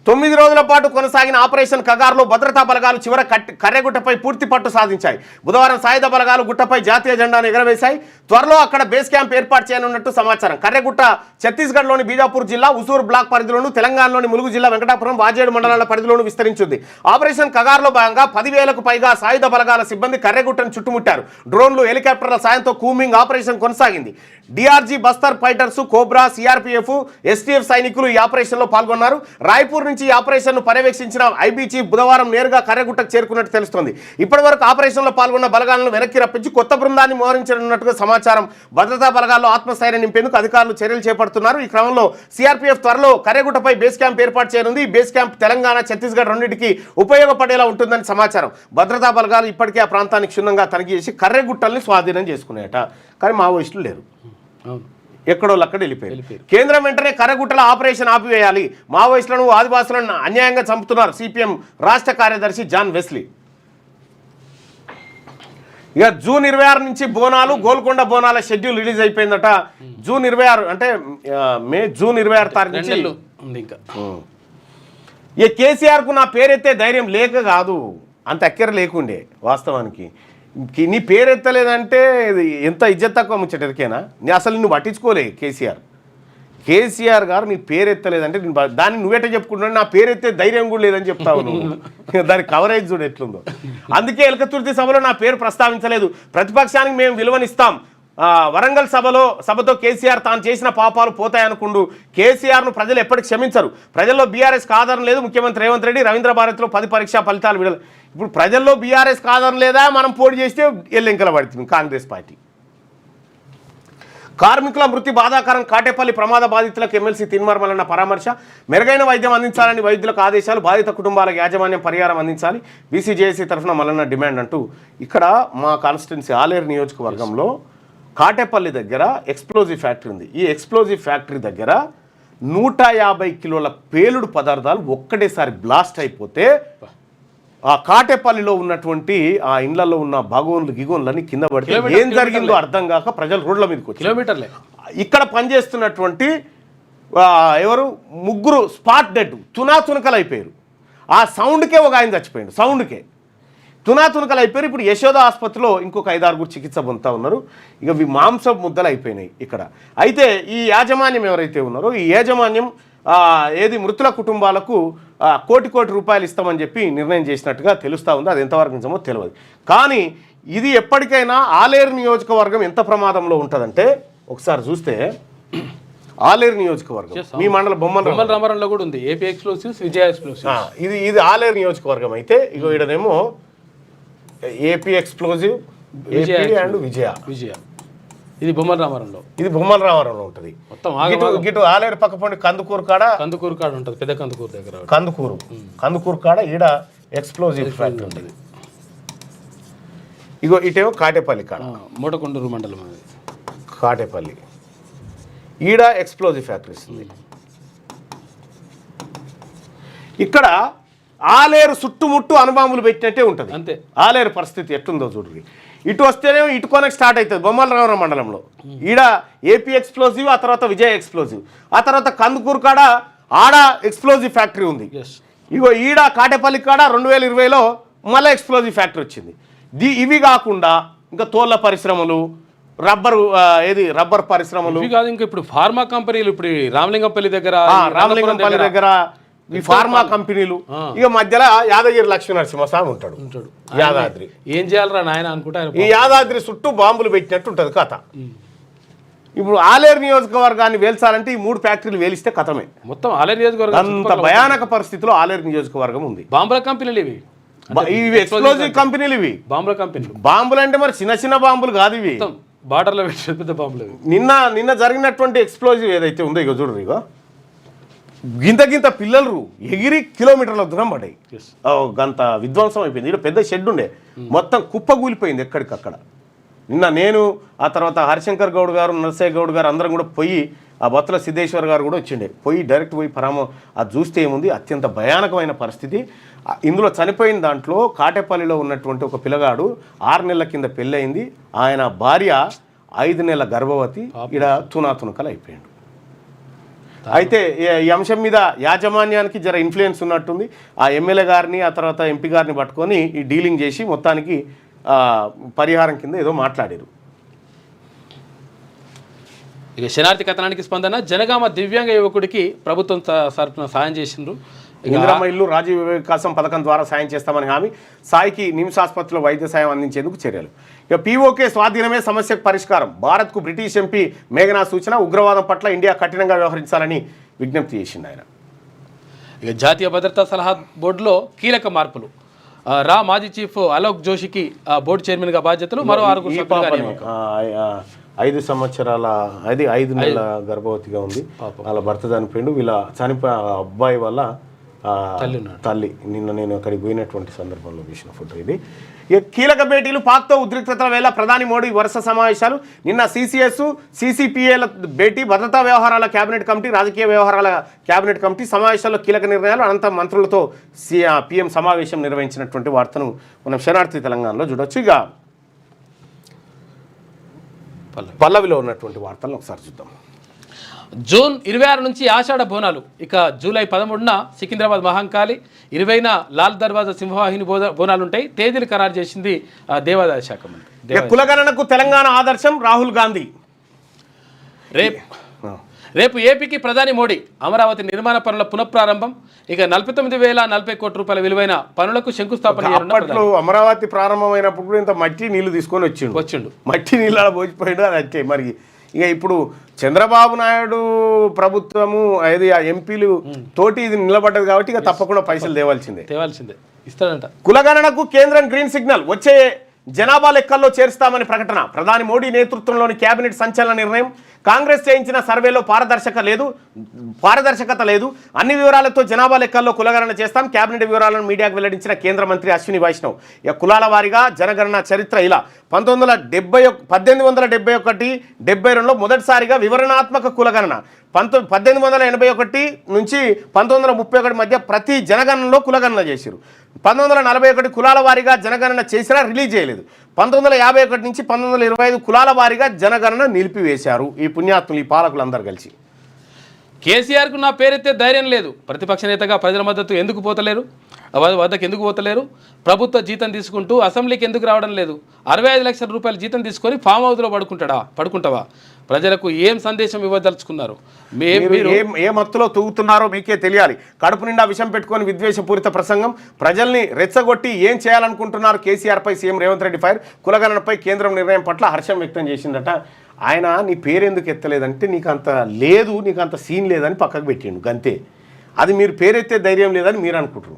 9 రోజుల పాటు కొనసాగిన ఆపరేషన్ కగార్లో భద్రతా బలగాలు చివర కర్రెగుట్టపై పూర్తి పట్టు సాధించాయి. బుధవారం సాయుధ బలగాలు గుట్టపై జాతీయ జెండాను ఎగరవేశాయి. త్వరలో అక్కడ బేస్ క్యాంప్ ఏర్పాటు చేయనున్నట్టు సమాచారం. కర్రెగుట్ట ఛత్తీస్గఢ్లోని బీజాపూర్ జిల్లా ఉసూర్ బ్లాక్ పరిధిలోను, తెలంగాణలోని ములుగు జిల్లా వెంకటాపురం, వాజేడు మండలాల పరిధిలోను విస్తరించింది. ఆపరేషన్ కగార్లో భాగంగా 10,000కు పైగా సాయుధ బలగాల సిబ్బంది కర్రెగుట్టను చుట్టుముట్టారు. డ్రోన్లు, హెలికాప్టర్ల సాయంతో కూంబింగ్ ఆపరేషన్ కొనసాగింది. DRG Bastar fighters, cobra, CRPF, STF సైనికులు ఈ ఆపరేషన్లో పాల్గొన్నారు. రాయ్పూర్ నుంచి ఈ ఆపరేషన్ను పర్యవేక్షించిన ఐబీ చీఫ్ బుధవారం నేరుగా కర్రెగుట్టకు చేరుకున్నట్టు తెలుస్తోంది. ఇప్పటివరకు ఆపరేషన్లో పాల్గొన్న బలగాలను వెనక్కి రప్పించి కొత్త బృందాన్ని మోహరించనున్నట్టుగా సమాచారం. భద్రతా బలగాల్లో ఆత్మస్థైర్యం నింపేందుకు అధికారులు చర్యలు చేపడుతున్నారు. ఈ క్రమంలో సిఆర్పీఎఫ్ త్వరలో కర్రెగుట్టపై బేస్ క్యాంప్ ఏర్పాటు చేయనుంది. ఈ బేస్ క్యాంప్ తెలంగాణ, ఛత్తీస్గఢ్ రెండింటికి ఉపయోగపడేలా ఉంటుందని సమాచారం. భద్రతా బలగాలు ఇప్పటికే ఆ ప్రాంతానికి క్షుణ్ణంగా తనిఖీ చేసి కర్రెగుట్టల్ని స్వాధీనం చేసుకునేట. కానీ మావోయిస్టులు లేరు, ఎక్కడో అక్కడ వెళ్ళిపోయారు. కేంద్రం వెంటనే కర్రెగుట్టల ఆపరేషన్ ఆపివేయాలి. మావోయిస్టులను, ఆదివాసులను అన్యాయంగా చంపుతున్నారు సిపిఎం రాష్ట్ర కార్యదర్శి జాన్ వెస్లీ. ఇక జూన్ 26 నుంచి బోనాలు, గోల్కొండ బోనాల షెడ్యూల్ రిలీజ్ అయిపోయిందట. జూన్ 26 అంటే జూన్ 26 తారీఖు నుంచి ఇంకా. ఇక కేసీఆర్కు నా పేరెత్తే ధైర్యం లేక కాదు, అంత అక్కర లేకుండే. వాస్తవానికి నీ పేరు ఎత్తలేదంటే ఎంత ఇజ్జత్ తక్కువ ముచ్చటరికేనా? అసలు నువ్వు పట్టించుకోలే కేసీఆర్ గారు నీ పేరు ఎత్తలేదంటే దాన్ని నువ్వెట చెప్పుకుంటున్నావు. నా పేరు ఎత్తే ధైర్యం కూడా లేదని చెప్తావు నువ్వు. దాని కవరేజ్ చూడు ఎట్లుందో. అందుకే ఎలకతుర్తి సభలో నా పేరు ప్రస్తావించలేదు. ప్రతిపక్షానికి మేము విలువనిస్తాం. వరంగల్ సభతో కేసీఆర్ తాను చేసిన పాపాలు పోతాయనుకుండు. కేసీఆర్ను ప్రజలు ఎప్పటికి క్షమించరు. ప్రజల్లో బీఆర్ఎస్కి ఆధారం లేదు. ముఖ్యమంత్రి రేవంత్ రెడ్డి రవీంద్ర భారత్లో 10 పరీక్షా ఫలితాలు విడుదల. ఇప్పుడు ప్రజల్లో బీఆర్ఎస్కి ఆధారం లేదా? మనం పోటీ చేస్తే ఎల్లెంకల పడుతుంది కాంగ్రెస్ పార్టీ. కార్మికుల మృతి బాధాకరం. కాటేపల్లి ప్రమాద బాధితులకు ఎమ్మెల్సీ తీన్మార్మల్ పరామర్శ. మెరుగైన వైద్యం అందించాలని వైద్యులకు ఆదేశాలు. బాధిత కుటుంబాలకు యాజమాన్యం పరిహారం అందించాలి. బీసీజేఏసీ తరఫున మల్లన్న డిమాండ్ అంటూ. ఇక్కడ మా కాన్స్టిట్యున్సీ ఆలేరు నియోజకవర్గంలో కాటేపల్లి దగ్గర ఎక్స్ప్లోజివ్ ఫ్యాక్టరీ ఉంది. ఈ ఎక్స్ప్లోజివ్ ఫ్యాక్టరీ దగ్గర 150 కిలోల పేలుడు పదార్థాలు ఒక్కటేసారి బ్లాస్ట్ అయిపోతే ఆ కాటేపల్లిలో ఉన్నటువంటి ఆ ఇండ్లలో ఉన్న గిగోన్లని కింద పడితే ఏం జరిగిందో అర్థం కాక ప్రజలు రోడ్ల మీదకి వచ్చి కిలోమీటర్లే. ఇక్కడ పనిచేస్తున్నటువంటి ఎవరు 3 స్పాట్ డెడ్ తునాతునకలు అయిపోయారు. ఆ సౌండ్కే ఒక ఆయన చచ్చిపోయాడు. సౌండ్కే తునాతునకలు అయిపోయారు. ఇప్పుడు యశోద ఆసుపత్రిలో ఇంకొక 5-6 చికిత్స పొందుతూ ఉన్నారు. ఇక మాంసం ముద్దలు అయిపోయినాయి ఇక్కడ. అయితే ఈ యాజమాన్యం ఎవరైతే ఉన్నారో ఈ యాజమాన్యం మృతుల కుటుంబాలకు కోటి రూపాయలు ఇస్తామని చెప్పి నిర్ణయం చేసినట్టుగా తెలుస్తూ ఉంది. అది ఎంతవరకు నిజమో తెలియదు. కానీ ఇది ఎప్పటికైనా ఆలేరు నియోజకవర్గం ఎంత ప్రమాదంలో ఉంటుందంటే ఒకసారి చూస్తే ఆలేరు నియోజకవర్గం మీ మండలం బొమ్మల రామారంలో కూడా ఉంది. ఏపీ ఎక్స్ప్లోసివ్స్, విజయ ఎక్స్ప్లోసివ్స్. ఇది ఆలేరు నియోజకవర్గం అయితే ఇగో ఈడనేమో ఏపీ ఎక్స్ప్లోజివ్ అండ్ విజయ. ఇది బొమ్మల రామారంలో, ఇది బొమ్మల రామారంలో ఉంటుంది. గిటు ఆలేరు పక్క పండి కందుకూరు కాడ ఉంటుంది. పెద్ద కందుకూరు దగ్గర కందుకూరు కాడ ఈడ ఎక్స్ప్లోజివ్ ఫ్యాక్టరీ ఉంటుంది. ఇగో ఇటేమో కాటేపల్లి కాడ మూటకొండూరు మండలం కాటేపల్లి ఈడ ఎక్స్ప్లోజివ్ ఫ్యాక్టరీస్ ఉంది. ఇక్కడ ఆలేరు చుట్టుముట్టు అణుబాంబులు పెట్టినట్టే ఉంటుంది. అంతే ఆలేరు పరిస్థితి ఎట్లుందో చూడండి. ఇటు వస్తేనేమో ఇటు కొనకు స్టార్ట్ అవుతుంది బొమ్మల రామవరం మండలంలో. ఈడ ఏపీ ఎక్స్ప్లోజివ్, ఆ తర్వాత విజయ ఎక్స్ప్లోజివ్, ఆ తర్వాత కందుకూరు కాడ ఆడ ఎక్స్ప్లోజివ్ ఫ్యాక్టరీ ఉంది. ఇగో ఈడ కాటేపల్లి కాడ 2020లో మళ్ళీ ఎక్స్ప్లోజివ్ ఫ్యాక్టరీ వచ్చింది. ఇవి కాకుండా ఇంకా తోళ్ల పరిశ్రమలు, రబ్బర్ పరిశ్రమలు కాదు, ఇంకా ఇప్పుడు ఫార్మా కంపెనీలు. ఇప్పుడు రామలింగంపల్లి దగ్గర ఈ ఫార్మా కంపెనీలు. ఇక మధ్యలో యాదగిరి లక్ష్మీనరసింహస్వామి ఉంటాడు. యాదాద్రి ఏం చేయాలరా నాయన అనుకుంటా. ఈ యాదాద్రి చుట్టూ బాంబులు పెట్టినట్టు ఉంటుంది కథ. ఇప్పుడు ఆలేరు నియోజకవర్గాన్ని వేల్చాలంటే ఈ 3 ఫ్యాక్టరీలు వేలిస్తే కథమే. మొత్తం ఆలేరు నియోజకవర్గం అంత భయానక పరిస్థితిలో ఆలేరు నియోజకవర్గం ఉంది. బాంబుల కంపెనీలు ఇవి, ఇవి ఎక్స్ప్లోజివ్ కంపెనీలు, ఇవి బాంబుల కంపెనీలు. బాంబులు అంటే మరి చిన్న చిన్న బాంబులు కాదు, ఇవి బార్డర్లో పెట్టి పెద్ద బాంబులు. నిన్న జరిగినటువంటి ఎక్స్ప్లోజివ్ ఏదైతే ఉందో ఇక చూడరు, ఇక గింత పిల్లలు ఎగిరి కిలోమీటర్ల దూరం పడ్డాయి. గంత విధ్వంసం అయిపోయింది. ఇక్కడ పెద్ద షెడ్ ఉండే, మొత్తం కుప్పగూలిపోయింది ఎక్కడికక్కడ. నిన్న నేను, ఆ తర్వాత హరిశంకర్ గౌడ్ గారు, నరసయ్య గౌడ్ గారు అందరం కూడా పోయి, ఆ బొత్తల సిద్ధేశ్వర్ గారు కూడా వచ్చిండే, పోయి డైరెక్ట్ పోయి అది చూస్తే ఏముంది, అత్యంత భయానకమైన పరిస్థితి. ఇందులో చనిపోయిన దాంట్లో కాటేపల్లిలో ఉన్నటువంటి ఒక పిల్లగాడు 6 నెలల కింద పెళ్ళయింది, ఆయన భార్య 5 నెలల గర్భవతి, ఇక్కడ తునాతునకలు అయిపోయాడు. అయితే ఈ అంశం మీద యాజమాన్యానికి జర ఇన్ఫ్లుయెన్స్ ఉన్నట్టుంది. ఆ ఎమ్మెల్యే గారిని, ఆ తర్వాత ఎంపీ గారిని పట్టుకొని ఈ డీలింగ్ చేసి మొత్తానికి పరిహారం కింద ఏదో మాట్లాడారు. ఇక శనార్థి కథనానికి స్పందన. జనగామ దివ్యాంగ యువకుడికి ప్రభుత్వం తరపున సాయం చేసిండ్రు. ఇందిరమ్మ ఇల్లు, రాజీవ్ వికాసం పథకం ద్వారా సాయం చేస్తామని హామీ. సాయికి నిమ్స్ ఆసుపత్రిలో వైద్య సాయం అందించేందుకు చర్యలు. ఇక పీఓకే స్వాధీనమే సమస్యకు పరిష్కారం. భారత్కు బ్రిటిష్ ఎంపీ మేఘనా సూచన. ఉగ్రవాదం పట్ల ఇండియా కఠినంగా వ్యవహరించాలని విజ్ఞప్తి చేసింది ఆయన. ఇక జాతీయ భద్రతా సలహా బోర్డులో కీలక మార్పులు. మాజీ చీఫ్ అలోక్ జోషికి బోర్డు చైర్మన్ గా బాధ్యతలు. మరో 5 సంవత్సరాల 5 నెలల గర్భవతిగా ఉంది. వాళ్ళ భర్త చనిపోయిండు. వీళ్ళ చనిపోయే అబ్బాయి వల్ల తల్లి. నిన్న నేను అక్కడికి పోయినటువంటి సందర్భంలో తీసిన ఫోటో ఇది. కీలక భేటీలు. పాక్తో ఉద్రిక్తతల వేళ ప్రధాని మోడీ వరుస సమావేశాలు. నిన్న సిసిఎస్, సిసిపిఏల భేటీ. భద్రతా వ్యవహారాల కేబినెట్ కమిటీ, రాజకీయ వ్యవహారాల కేబినెట్ కమిటీ సమావేశాల్లో కీలక నిర్ణయాలు. అనంతరం మంత్రులతో పిఎం సమావేశం నిర్వహించినటువంటి వార్తను మనం శనార్థి తెలంగాణలో చూడొచ్చు. ఇక పల్లవిలో ఉన్నటువంటి వార్తలను ఒకసారి చూద్దాం. జూన్ 26 నుంచి ఆషాఢ బోనాలు. ఇక జూలై 13న సికింద్రాబాద్ మహంకాళి, 20న లాల్ దర్వాజా సింహవాహిని బోనాలు ఉంటాయి. తేదీలు ఖరారు చేసింది దేవాదాయ శాఖ మంత్రి. కులగణనకు తెలంగాణ ఆదర్శం రాహుల్ గాంధీ. రేపు ఏపీకి ప్రధాని మోడీ. అమరావతి నిర్మాణ పనుల పునఃప్రారంభం. ఇక 49,040 కోట్ల రూపాయల విలువైన పనులకు శంకుస్థాపన. అప్పట్లో అమరావతి ప్రారంభమైనప్పుడు కూడా ఇంత మట్టి నీళ్లు తీసుకొని వచ్చిండు. మట్టి నీళ్ళ పోసిపోయాడు. అది అంటే మరి ఇక ఇప్పుడు చంద్రబాబు నాయుడు ప్రభుత్వము అది ఆ ఎంపీలు తోటి ఇది నిలబడ్డది కాబట్టి ఇక తప్పకుండా పైసలు తేవాల్సిందే ఇస్తాడంట. కులగణనకు కేంద్రం గ్రీన్ సిగ్నల్. వచ్చే జనాభా లెక్కల్లో చేరుస్తామని ప్రకటన. ప్రధాని మోడీ నేతృత్వంలోని కేబినెట్ సంచలన నిర్ణయం. కాంగ్రెస్ చేయించిన సర్వేలో పారదర్శకత లేదు. అన్ని వివరాలతో జనాభా లెక్కల్లో కులగణన చేస్తాం. కేబినెట్ వివరాలను మీడియాకు వెల్లడించిన కేంద్ర మంత్రి అశ్విని వైష్ణవ్. ఇక కులాల వారీగా జనగణన చరిత్ర ఇలా. 1871-72లో మొదటిసారిగా వివరణాత్మక కులగణన. 1881 నుంచి 1931 మధ్య ప్రతి జనగణనలో కులగణన చేశారు. 1941 కులాల వారీగా జనగణన చేసినా రిలీజ్ చేయలేదు. 1951 నుంచి 1925 కులాల వారీగా జనగణన నిలిపివేశారు ఈ పుణ్యాత్ములు, ఈ పాలకులందరూ కలిసి. కేసీఆర్కు నా పేరెత్తే ధైర్యం లేదు. ప్రతిపక్ష నేతగా ప్రజల మద్దతు ఎందుకు వద్దకు ఎందుకు పోతలేరు? ప్రభుత్వ జీతం తీసుకుంటూ అసెంబ్లీకి ఎందుకు రావడం లేదు? 65 లక్షల రూపాయల జీతం తీసుకొని ఫామ్ హౌస్లో పడుకుంటావా? ప్రజలకు ఏం సందేశం ఇవ్వదలుచుకున్నారు? ఏ మత్తులో తూగుతున్నారో మీకే తెలియాలి. కడుపు నిండా విషం పెట్టుకొని విద్వేషపూరిత ప్రసంగం. ప్రజల్ని రెచ్చగొట్టి ఏం చేయాలనుకుంటున్నారు? కేసీఆర్పై సీఎం రేవంత్ రెడ్డి ఫైర్. కులగణనపై కేంద్రం నిర్ణయం పట్ల హర్షం వ్యక్తం చేసిందట. ఆయన నీ పేరెందుకు ఎత్తలేదంటే నీకు అంత లేదు, నీకు అంత సీన్ లేదని పక్కకు పెట్టిండు గంతే. అది మీరు పేరెత్తే ధైర్యం లేదని మీరు అనుకుంటారు.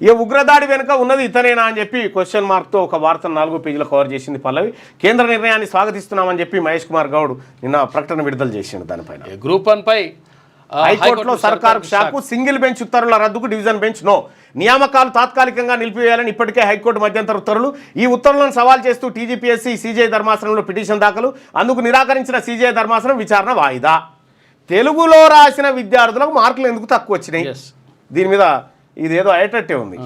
ఏ ఉగ్రదాడి వెనుక ఉన్నది ఇతనేనా అని చెప్పి క్వశ్చన్ మార్క్తో ఒక వార్తను 4వ పేజీలో కవర్ చేసింది పల్లవి. కేంద్ర నిర్ణయాన్ని స్వాగతిస్తున్నామని చెప్పి మహేష్ కుమార్ గౌడ్ నిన్న ప్రకటన విడుదల చేసిండు. దానిపైన గ్రూప్ 1 పై హైకోర్టులో సర్కారు షాకు. సింగిల్ బెంచ్ ఉత్తర్వుల రద్దుకు డివిజన్ బెంచ్ నో. నియామకాలు తాత్కాలికంగా నిలిపివేయాలని ఇప్పటికే హైకోర్టు మధ్యంతర ఉత్తర్వులు. ఈ ఉత్తర్వులను సవాల్ చేస్తూ టీజీపీఎస్సీ సీజీఐ ధర్మాసనంలో పిటిషన్ దాఖలు. అందుకు నిరాకరించిన సీజీఐ ధర్మాసనం విచారణ వాయిదా. తెలుగులో రాసిన విద్యార్థులకు మార్కులు ఎందుకు తక్కువ వచ్చినాయి? దీని మీద ఇదేదో అయ్యేటట్టే ఉంది.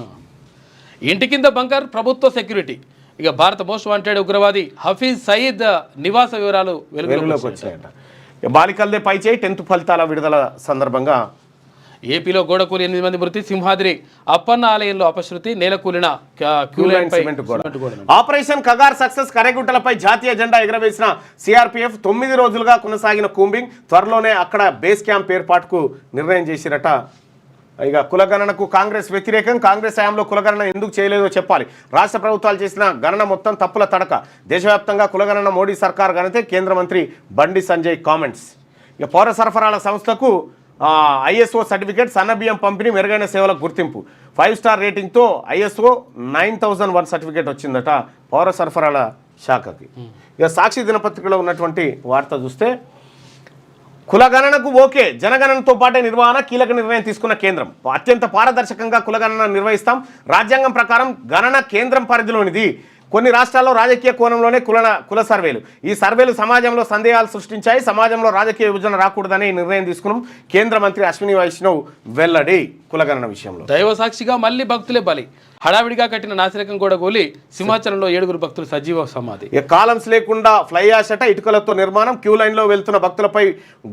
ఇంటి కింద బంకర్, ప్రభుత్వ సెక్యూరిటీ. ఇక భారత మోస్ట్ వాంటెడ్ ఉగ్రవాది హఫీజ్ సయీద్ నివాస వివరాలు వెలుగులోకి వచ్చాయట. బాలికల్దే పై చేయి 10th ఫలితాల విడుదల సందర్భంగా ఏపీలో గోడకూలి 8 మంది మృతి. సింహాద్రి అప్పన్న ఆలయంలో అపశృతి. నేలకూలిన ఆపరేషన్ కగార్ సక్సెస్. కరెగుట్టలపై జాతీయ జెండా ఎగరవేసిన సిఆర్పిఎఫ్. 9 రోజులుగా కొనసాగిన కూంబింగ్. త్వరలోనే అక్కడ బేస్ క్యాంప్ ఏర్పాటుకు నిర్ణయం చేసిరట ఇక కులగణనకు కాంగ్రెస్ వ్యతిరేకం, కాంగ్రెస్ హయాంలో కులగణన ఎందుకు చేయలేదో చెప్పాలి, రాష్ట్ర ప్రభుత్వాలు చేసిన గణన మొత్తం తప్పుల తడక, దేశవ్యాప్తంగా కులగణన మోడీ సర్కార్ గణతే కేంద్ర మంత్రి బండి సంజయ్ కామెంట్స్. ఇక పౌర సరఫరాల సంస్థకు ISO సర్టిఫికేట్, సన్నబియ్యం పంపిణీ, మెరుగైన సేవలకు గుర్తింపు, 5 స్టార్ రేటింగ్తో ISO 9001 సర్టిఫికేట్ వచ్చిందట పౌర సరఫరాల శాఖకి. ఇక సాక్షి దినపత్రికలో ఉన్నటువంటి వార్త చూస్తే కులగణనకు ఓకే, జనగణనతో పాటే నిర్వహణ కీలక నిర్ణయం తీసుకున్న కేంద్రం. అత్యంత పారదర్శకంగా కులగణన నిర్వహిస్తాం, రాజ్యాంగం ప్రకారం గణన కేంద్రం పరిధిలోనిది. కొన్ని రాష్ట్రాల్లో రాజకీయ కోణంలోనే కుల సర్వేలు. ఈ సర్వేలు సమాజంలో సందేహాలు సృష్టించాయి, సమాజంలో రాజకీయ విభజన రాకూడదని నిర్ణయం తీసుకున్నాం. కేంద్ర మంత్రి అశ్విని వైష్ణవ్ వెల్లడి కులగణన విషయంలో. దైవ సాక్షిగా మళ్ళీ భక్తులే బలి, హడావిడిగా కట్టిన నాసిరకం గోడ కూలి, సింహాచలంలో 7 భక్తులు సజీవ సమాధి. కాలమ్స్ లేకుండా ఫ్లై యాషట, ఇటుకలతో నిర్మాణం, క్యూ లైన్లో వెళ్తున్న భక్తులపై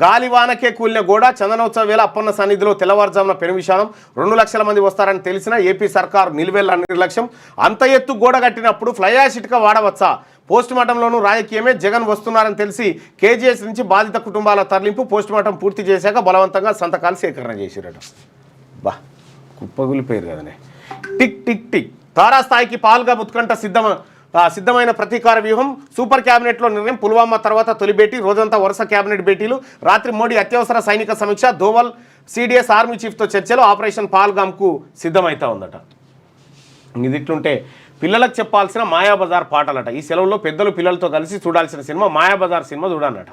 గాలివానకే కూలిన గోడ. చందనోత్సవ వేళ అప్పన్న సన్నిధిలో తెల్లవారుజామున పెనువిషాదం, 2 లక్షల మంది వస్తారని తెలిసిన ఏపీ సర్కారు నిలువెల్ల నిర్లక్ష్యం. అంత ఎత్తు గోడ కట్టినప్పుడు ఫ్లై యాష్ ఇటుక వాడవచ్చా? పోస్ట్ మార్టంలోనూ రాజకీయమే, జగన్ వస్తున్నారని తెలిసి కేజీఎస్ నుంచి బాధిత కుటుంబాల తరలింపు, పోస్ట్ మార్టం పూర్తి చేశాక బలవంతంగా సంతకాలు సేకరణ చేసిరట. బా కుప్పగులిపోయారు కదనే. టిక్ టిక్ టిక్ తారాస్థాయికి పాల్గా ఉత్కంఠ సిద్ధమైన ప్రతీకార వ్యూహం, సూపర్ క్యాబినెట్లో నిర్ణయం, పుల్వామా తర్వాత తొలి భేటీ, రోజంతా వరుస క్యాబినెట్ భేటీలు, రాత్రి మోడీ అత్యవసర సైనిక సమీక్ష, దోవల్ CDS ఆర్మీ చీఫ్తో చర్చలు, ఆపరేషన్ పాల్గామ్కు సిద్ధమవుతా ఉందట. ఇది ఇట్లుంటే పిల్లలకు చెప్పాల్సిన మాయాబజార్ పాటలట. ఈ సెలవుల్లో పెద్దలు పిల్లలతో కలిసి చూడాల్సిన సినిమా మాయాబజార్ సినిమా చూడాలట.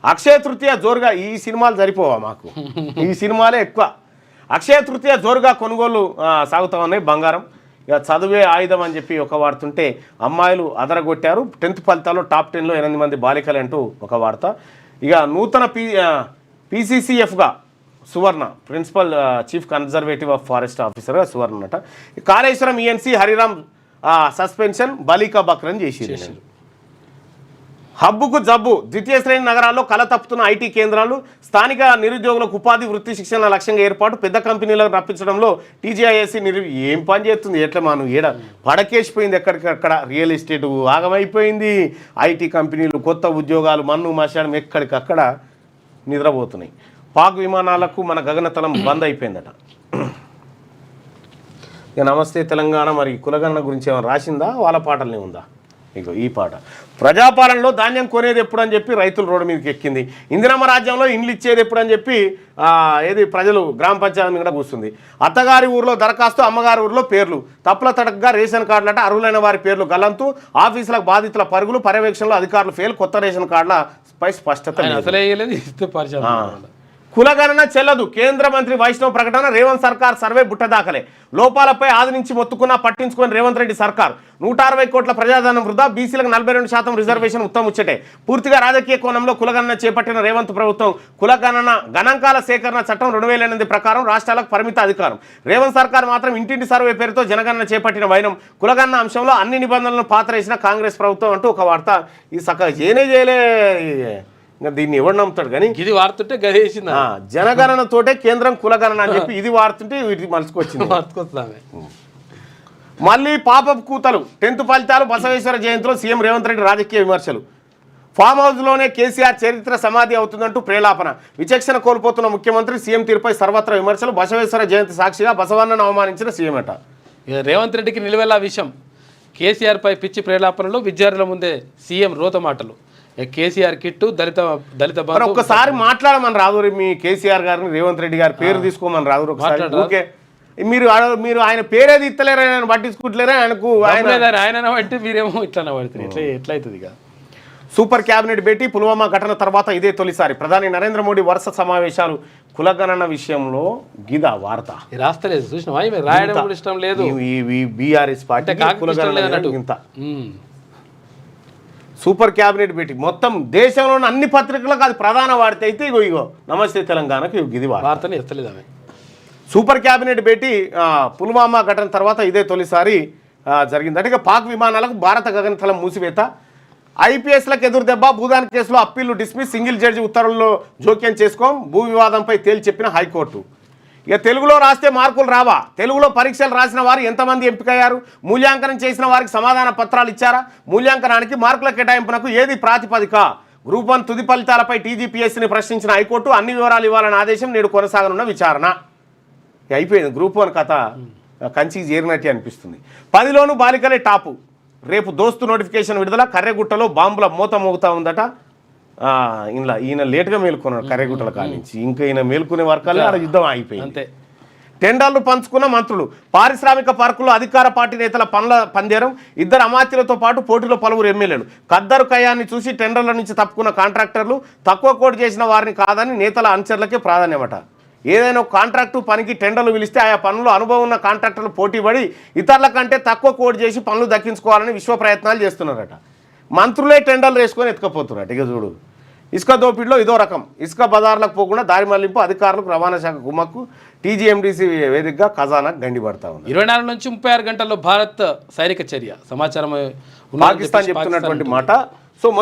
అక్షయ తృతీయ జోరుగా, ఈ సినిమాలు సరిపోవా మాకు, ఈ సినిమాలే ఎక్కువ. అక్షయ తృతీయ జోరుగా కొనుగోలు సాగుతూ ఉన్నాయి. బంగారం ఇక చదువే ఆయుధం అని చెప్పి ఒక వార్తుంటే అమ్మాయిలు అదరగొట్టారు. 10th ఫలితాల్లో టాప్ 10లో 8 మంది బాలికలు అంటూ ఒక వార్త. ఇక నూతన PCCFగా Suvarna, principal chief conservative of forest ఆఫీసర్గా సువర్ణ అట. కాళేశ్వరం ENC హరిరామ్ సస్పెన్షన్, బలికా బక్రన్ చేసి. హబ్బుకు జబ్బు, ద్వితీయ శ్రేణి నగరాల్లో కల తప్పుతున్న IT కేంద్రాలు, స్థానిక నిరుద్యోగులకు ఉపాధి వృత్తి శిక్షణ లక్ష్యంగా ఏర్పాటు, పెద్ద కంపెనీలకు రప్పించడంలో TGISC ఏం పని చేస్తుంది? ఎట్లా మనం ఏడ పడకేసిపోయింది, ఎక్కడికక్కడ రియల్ ఎస్టేట్ ఆగమైపోయింది, IT కంపెనీలు, కొత్త ఉద్యోగాలు, మన్ను మశానం ఎక్కడికక్కడ నిద్రపోతున్నాయి. పాక్ విమానాలకు మన గగనతలం బంద్ అయిపోయిందట. ఇక నమస్తే తెలంగాణ మరి కులగణన గురించి ఏమైనా రాసిందా, వాళ్ళ పాటలనే ఉందా? ఇగో ఈ పాట. ప్రజాపాలనలో ధాన్యం కొనేది ఎప్పుడు అని చెప్పి రైతులు రోడ్డు మీదకి ఎక్కింది. ఇందిరమ్మ రాజ్యంలో ఇండ్లు ఇచ్చేది ఎప్పుడు అని చెప్పి ప్రజలు గ్రామ పంచాయతీ కూడా కూర్చుంది. అత్తగారి ఊరిలో దరఖాస్తు, అమ్మగారి ఊరిలో పేర్లు, తప్పుల తడకగా రేషన్ కార్డులట, అర్హులైన వారి పేర్లు గల్లంతు, ఆఫీసులకు బాధితుల పరుగులు, పర్యవేక్షణలో అధికారులు ఫెయిల్, కొత్త రేషన్ కార్డులపై స్పష్టత. కులగణన చెల్లదు, కేంద్ర మంత్రి వైష్ణవ్ ప్రకటన. రేవంత్ సర్కార్ సర్వే బుట్టదాఖలే, లోపాలపై ఆది నుంచి మొత్తుకున్నా పట్టించుకొని రేవంత్ రెడ్డి సర్కార్. 160 కోట్ల ప్రజాధనం వృధా, బీసీలకు 42% రిజర్వేషన్ ఉత్తమ ముచ్చటే. పూర్తిగా రాజకీయ కోణంలో కులగణన చేపట్టిన రేవంత్ ప్రభుత్వం కులగణన గణాంకాల సేకరణ చట్టం 2008 ప్రకారం రాష్ట్రాలకు పరిమిత అధికారం. రేవంత్ సర్కార్ మాత్రం ఇంటింటి సర్వే పేరుతో జనగణన చేపట్టిన వైనం. కులగణన అంశంలో అన్ని నిబంధనలను పాతరేసిన కాంగ్రెస్ ప్రభుత్వం అంటూ ఒక వార్త. ఈ సక చేయలే ఇంకా దీన్ని ఎవరు నమ్ముతాడు కానీ ఇది వార్తుంటే గదేసింది. జనగణనతోటే కేంద్రం కులగణన అని చెప్పి ఇది వార్తుంటే వీటికి మలుచుకొచ్చింది. మళ్ళీ పాపపు కూతలు, 10th ఫలితాలు, బసవేశ్వర జయంతిలో సీఎం రేవంత్ రెడ్డి రాజకీయ విమర్శలు. ఫామ్ హౌస్లోనే కేసీఆర్ చరిత్ర సమాధి అవుతుందంటూ ప్రేలాపన. విచక్షణ కోల్పోతున్న ముఖ్యమంత్రి, సీఎం తీరుపై సర్వత్రా విమర్శలు. బసవేశ్వర జయంతి సాక్షిగా బసవన్నను అవమానించిన సీఎం అట. రేవంత్ రెడ్డికి నిలువెల్లా విషయం. కేసీఆర్పై పిచ్చి ప్రేలాపనలు, విద్యార్థుల ముందే సీఎం రోత మాటలు. కేసీఆర్ కిట్టు, దళిత ఒక్కసారి మాట్లాడమని రాదు మీ కేసీఆర్ గారిని, రేవంత్ రెడ్డి గారి పేరు తీసుకోమని రాదు. ఓకే, మీరు ఆయన పేరేది ఇస్తలేరు, ఆయన పట్టించుకుంటలేరా? ఆయనకు ఆయన బట్టి మీరేమో ఇట్లా పడుతుంది, ఎట్లయితుంది ఇక. సూపర్ క్యాబినెట్ భేటీ, పుల్వామా ఘటన తర్వాత ఇదే తొలిసారి. ప్రధాని నరేంద్ర మోడీ వరుస సమావేశాలు. కులగణన విషయంలో గిదా వార్త రాస్తలేదు, చూసినా రాయడం కూడా ఇష్టం లేదు. బీఆర్ఎస్ పార్టీ ఇంత సూపర్ క్యాబినెట్ భేటీ మొత్తం దేశంలోని అన్ని పత్రికలకు అది ప్రధాన వార్త అయితే ఇగో నమస్తే తెలంగాణకు ఇది వార్తనే ఎత్తలేదు ఆమె. సూపర్ క్యాబినెట్ భేటీ పుల్వామా ఘటన తర్వాత ఇదే తొలిసారి జరిగింది. ఇక పాక్ విమానాలకు భారత గగనతలం మూసివేత, ఐపీఎస్లకు ఎదురు దెబ్బ, భూదాన్ కేసులో అప్పీళ్లు డిస్మిస్, సింగిల్ జడ్జి ఉత్తర్వుల్లో జోక్యం చేసుకోం, భూ వివాదంపై తేల్చి చెప్పిన హైకోర్టు. ఇక తెలుగులో రాస్తే మార్కులు రావా? తెలుగులో పరీక్షలు రాసిన వారు ఎంతమంది ఎంపికయ్యారు? మూల్యాంకనం చేసిన వారికి సమాధాన పత్రాలు ఇచ్చారా? మూల్యాంకనానికి మార్కుల కేటాయింపునకు ఏది ప్రాతిపదిక? గ్రూప్ 1 తుది ఫలితాలపై TGPSCని ప్రశ్నించిన హైకోర్టు. అన్ని వివరాలు ఇవ్వాలన్న ఆదేశం, నేడు కొనసాగనున్న విచారణ. అయిపోయింది గ్రూప్ 1 కథ కంచికి చేరినట్టే అనిపిస్తుంది. 10లోనూ బాలికలే టాపు. రేపు దోస్తు నోటిఫికేషన్ విడుదల. కర్రెగుట్టలో బాంబుల మూత మోగుతా ఉందట. ఇలా ఈయన లేటుగా మేలుకున్నాడు కర్రెగుట్టల కానించి. ఇంకా ఈయన మేలుకునే వర్గాల్లో ఆడ యుద్ధం అయిపోయింది. అంతే. టెండర్లు పంచుకున్న మంత్రులు. పారిశ్రామిక పార్కుల్లో అధికార పార్టీ నేతల పనుల పందేరం. 2 అమాత్యులతో పాటు పోటీలో పలువురు ఎమ్మెల్యేలు. ఖద్దరు కయాన్ని చూసి టెండర్ల నుంచి తప్పుకున్న కాంట్రాక్టర్లు. తక్కువ కోట్ చేసిన వారిని కాదని నేతల అనుచరులకే ప్రాధాన్యమట. ఏదైనా కాంట్రాక్టు పనికి టెండర్లు పిలిస్తే ఆయా పనులు అనుభవం ఉన్న కాంట్రాక్టర్లు పోటీపడి ఇతరుల కంటే తక్కువ కోట్ చేసి పనులు దక్కించుకోవాలని విశ్వ ప్రయత్నాలు చేస్తున్నారట. మంత్రులే టెండర్లు వేసుకొని ఎత్తుకపోతున్నారట. ఇక చూడు, ఇసుక దోపిడిలో ఇదో రకం. ఇసుక బజార్లకు పోకుండా దారి మళ్లింపు. అధికారులకు రవాణా శాఖ కుమ్మక్కు. టీజీఎండీసీ వేదికగా ఖజానా గండిపడతా ఉంది. 24 నుంచి 36 గంటల్లో భారత్ సైనిక చర్య సమాచారం పాకిస్తాన్ చెప్తున్నటువంటి మాట.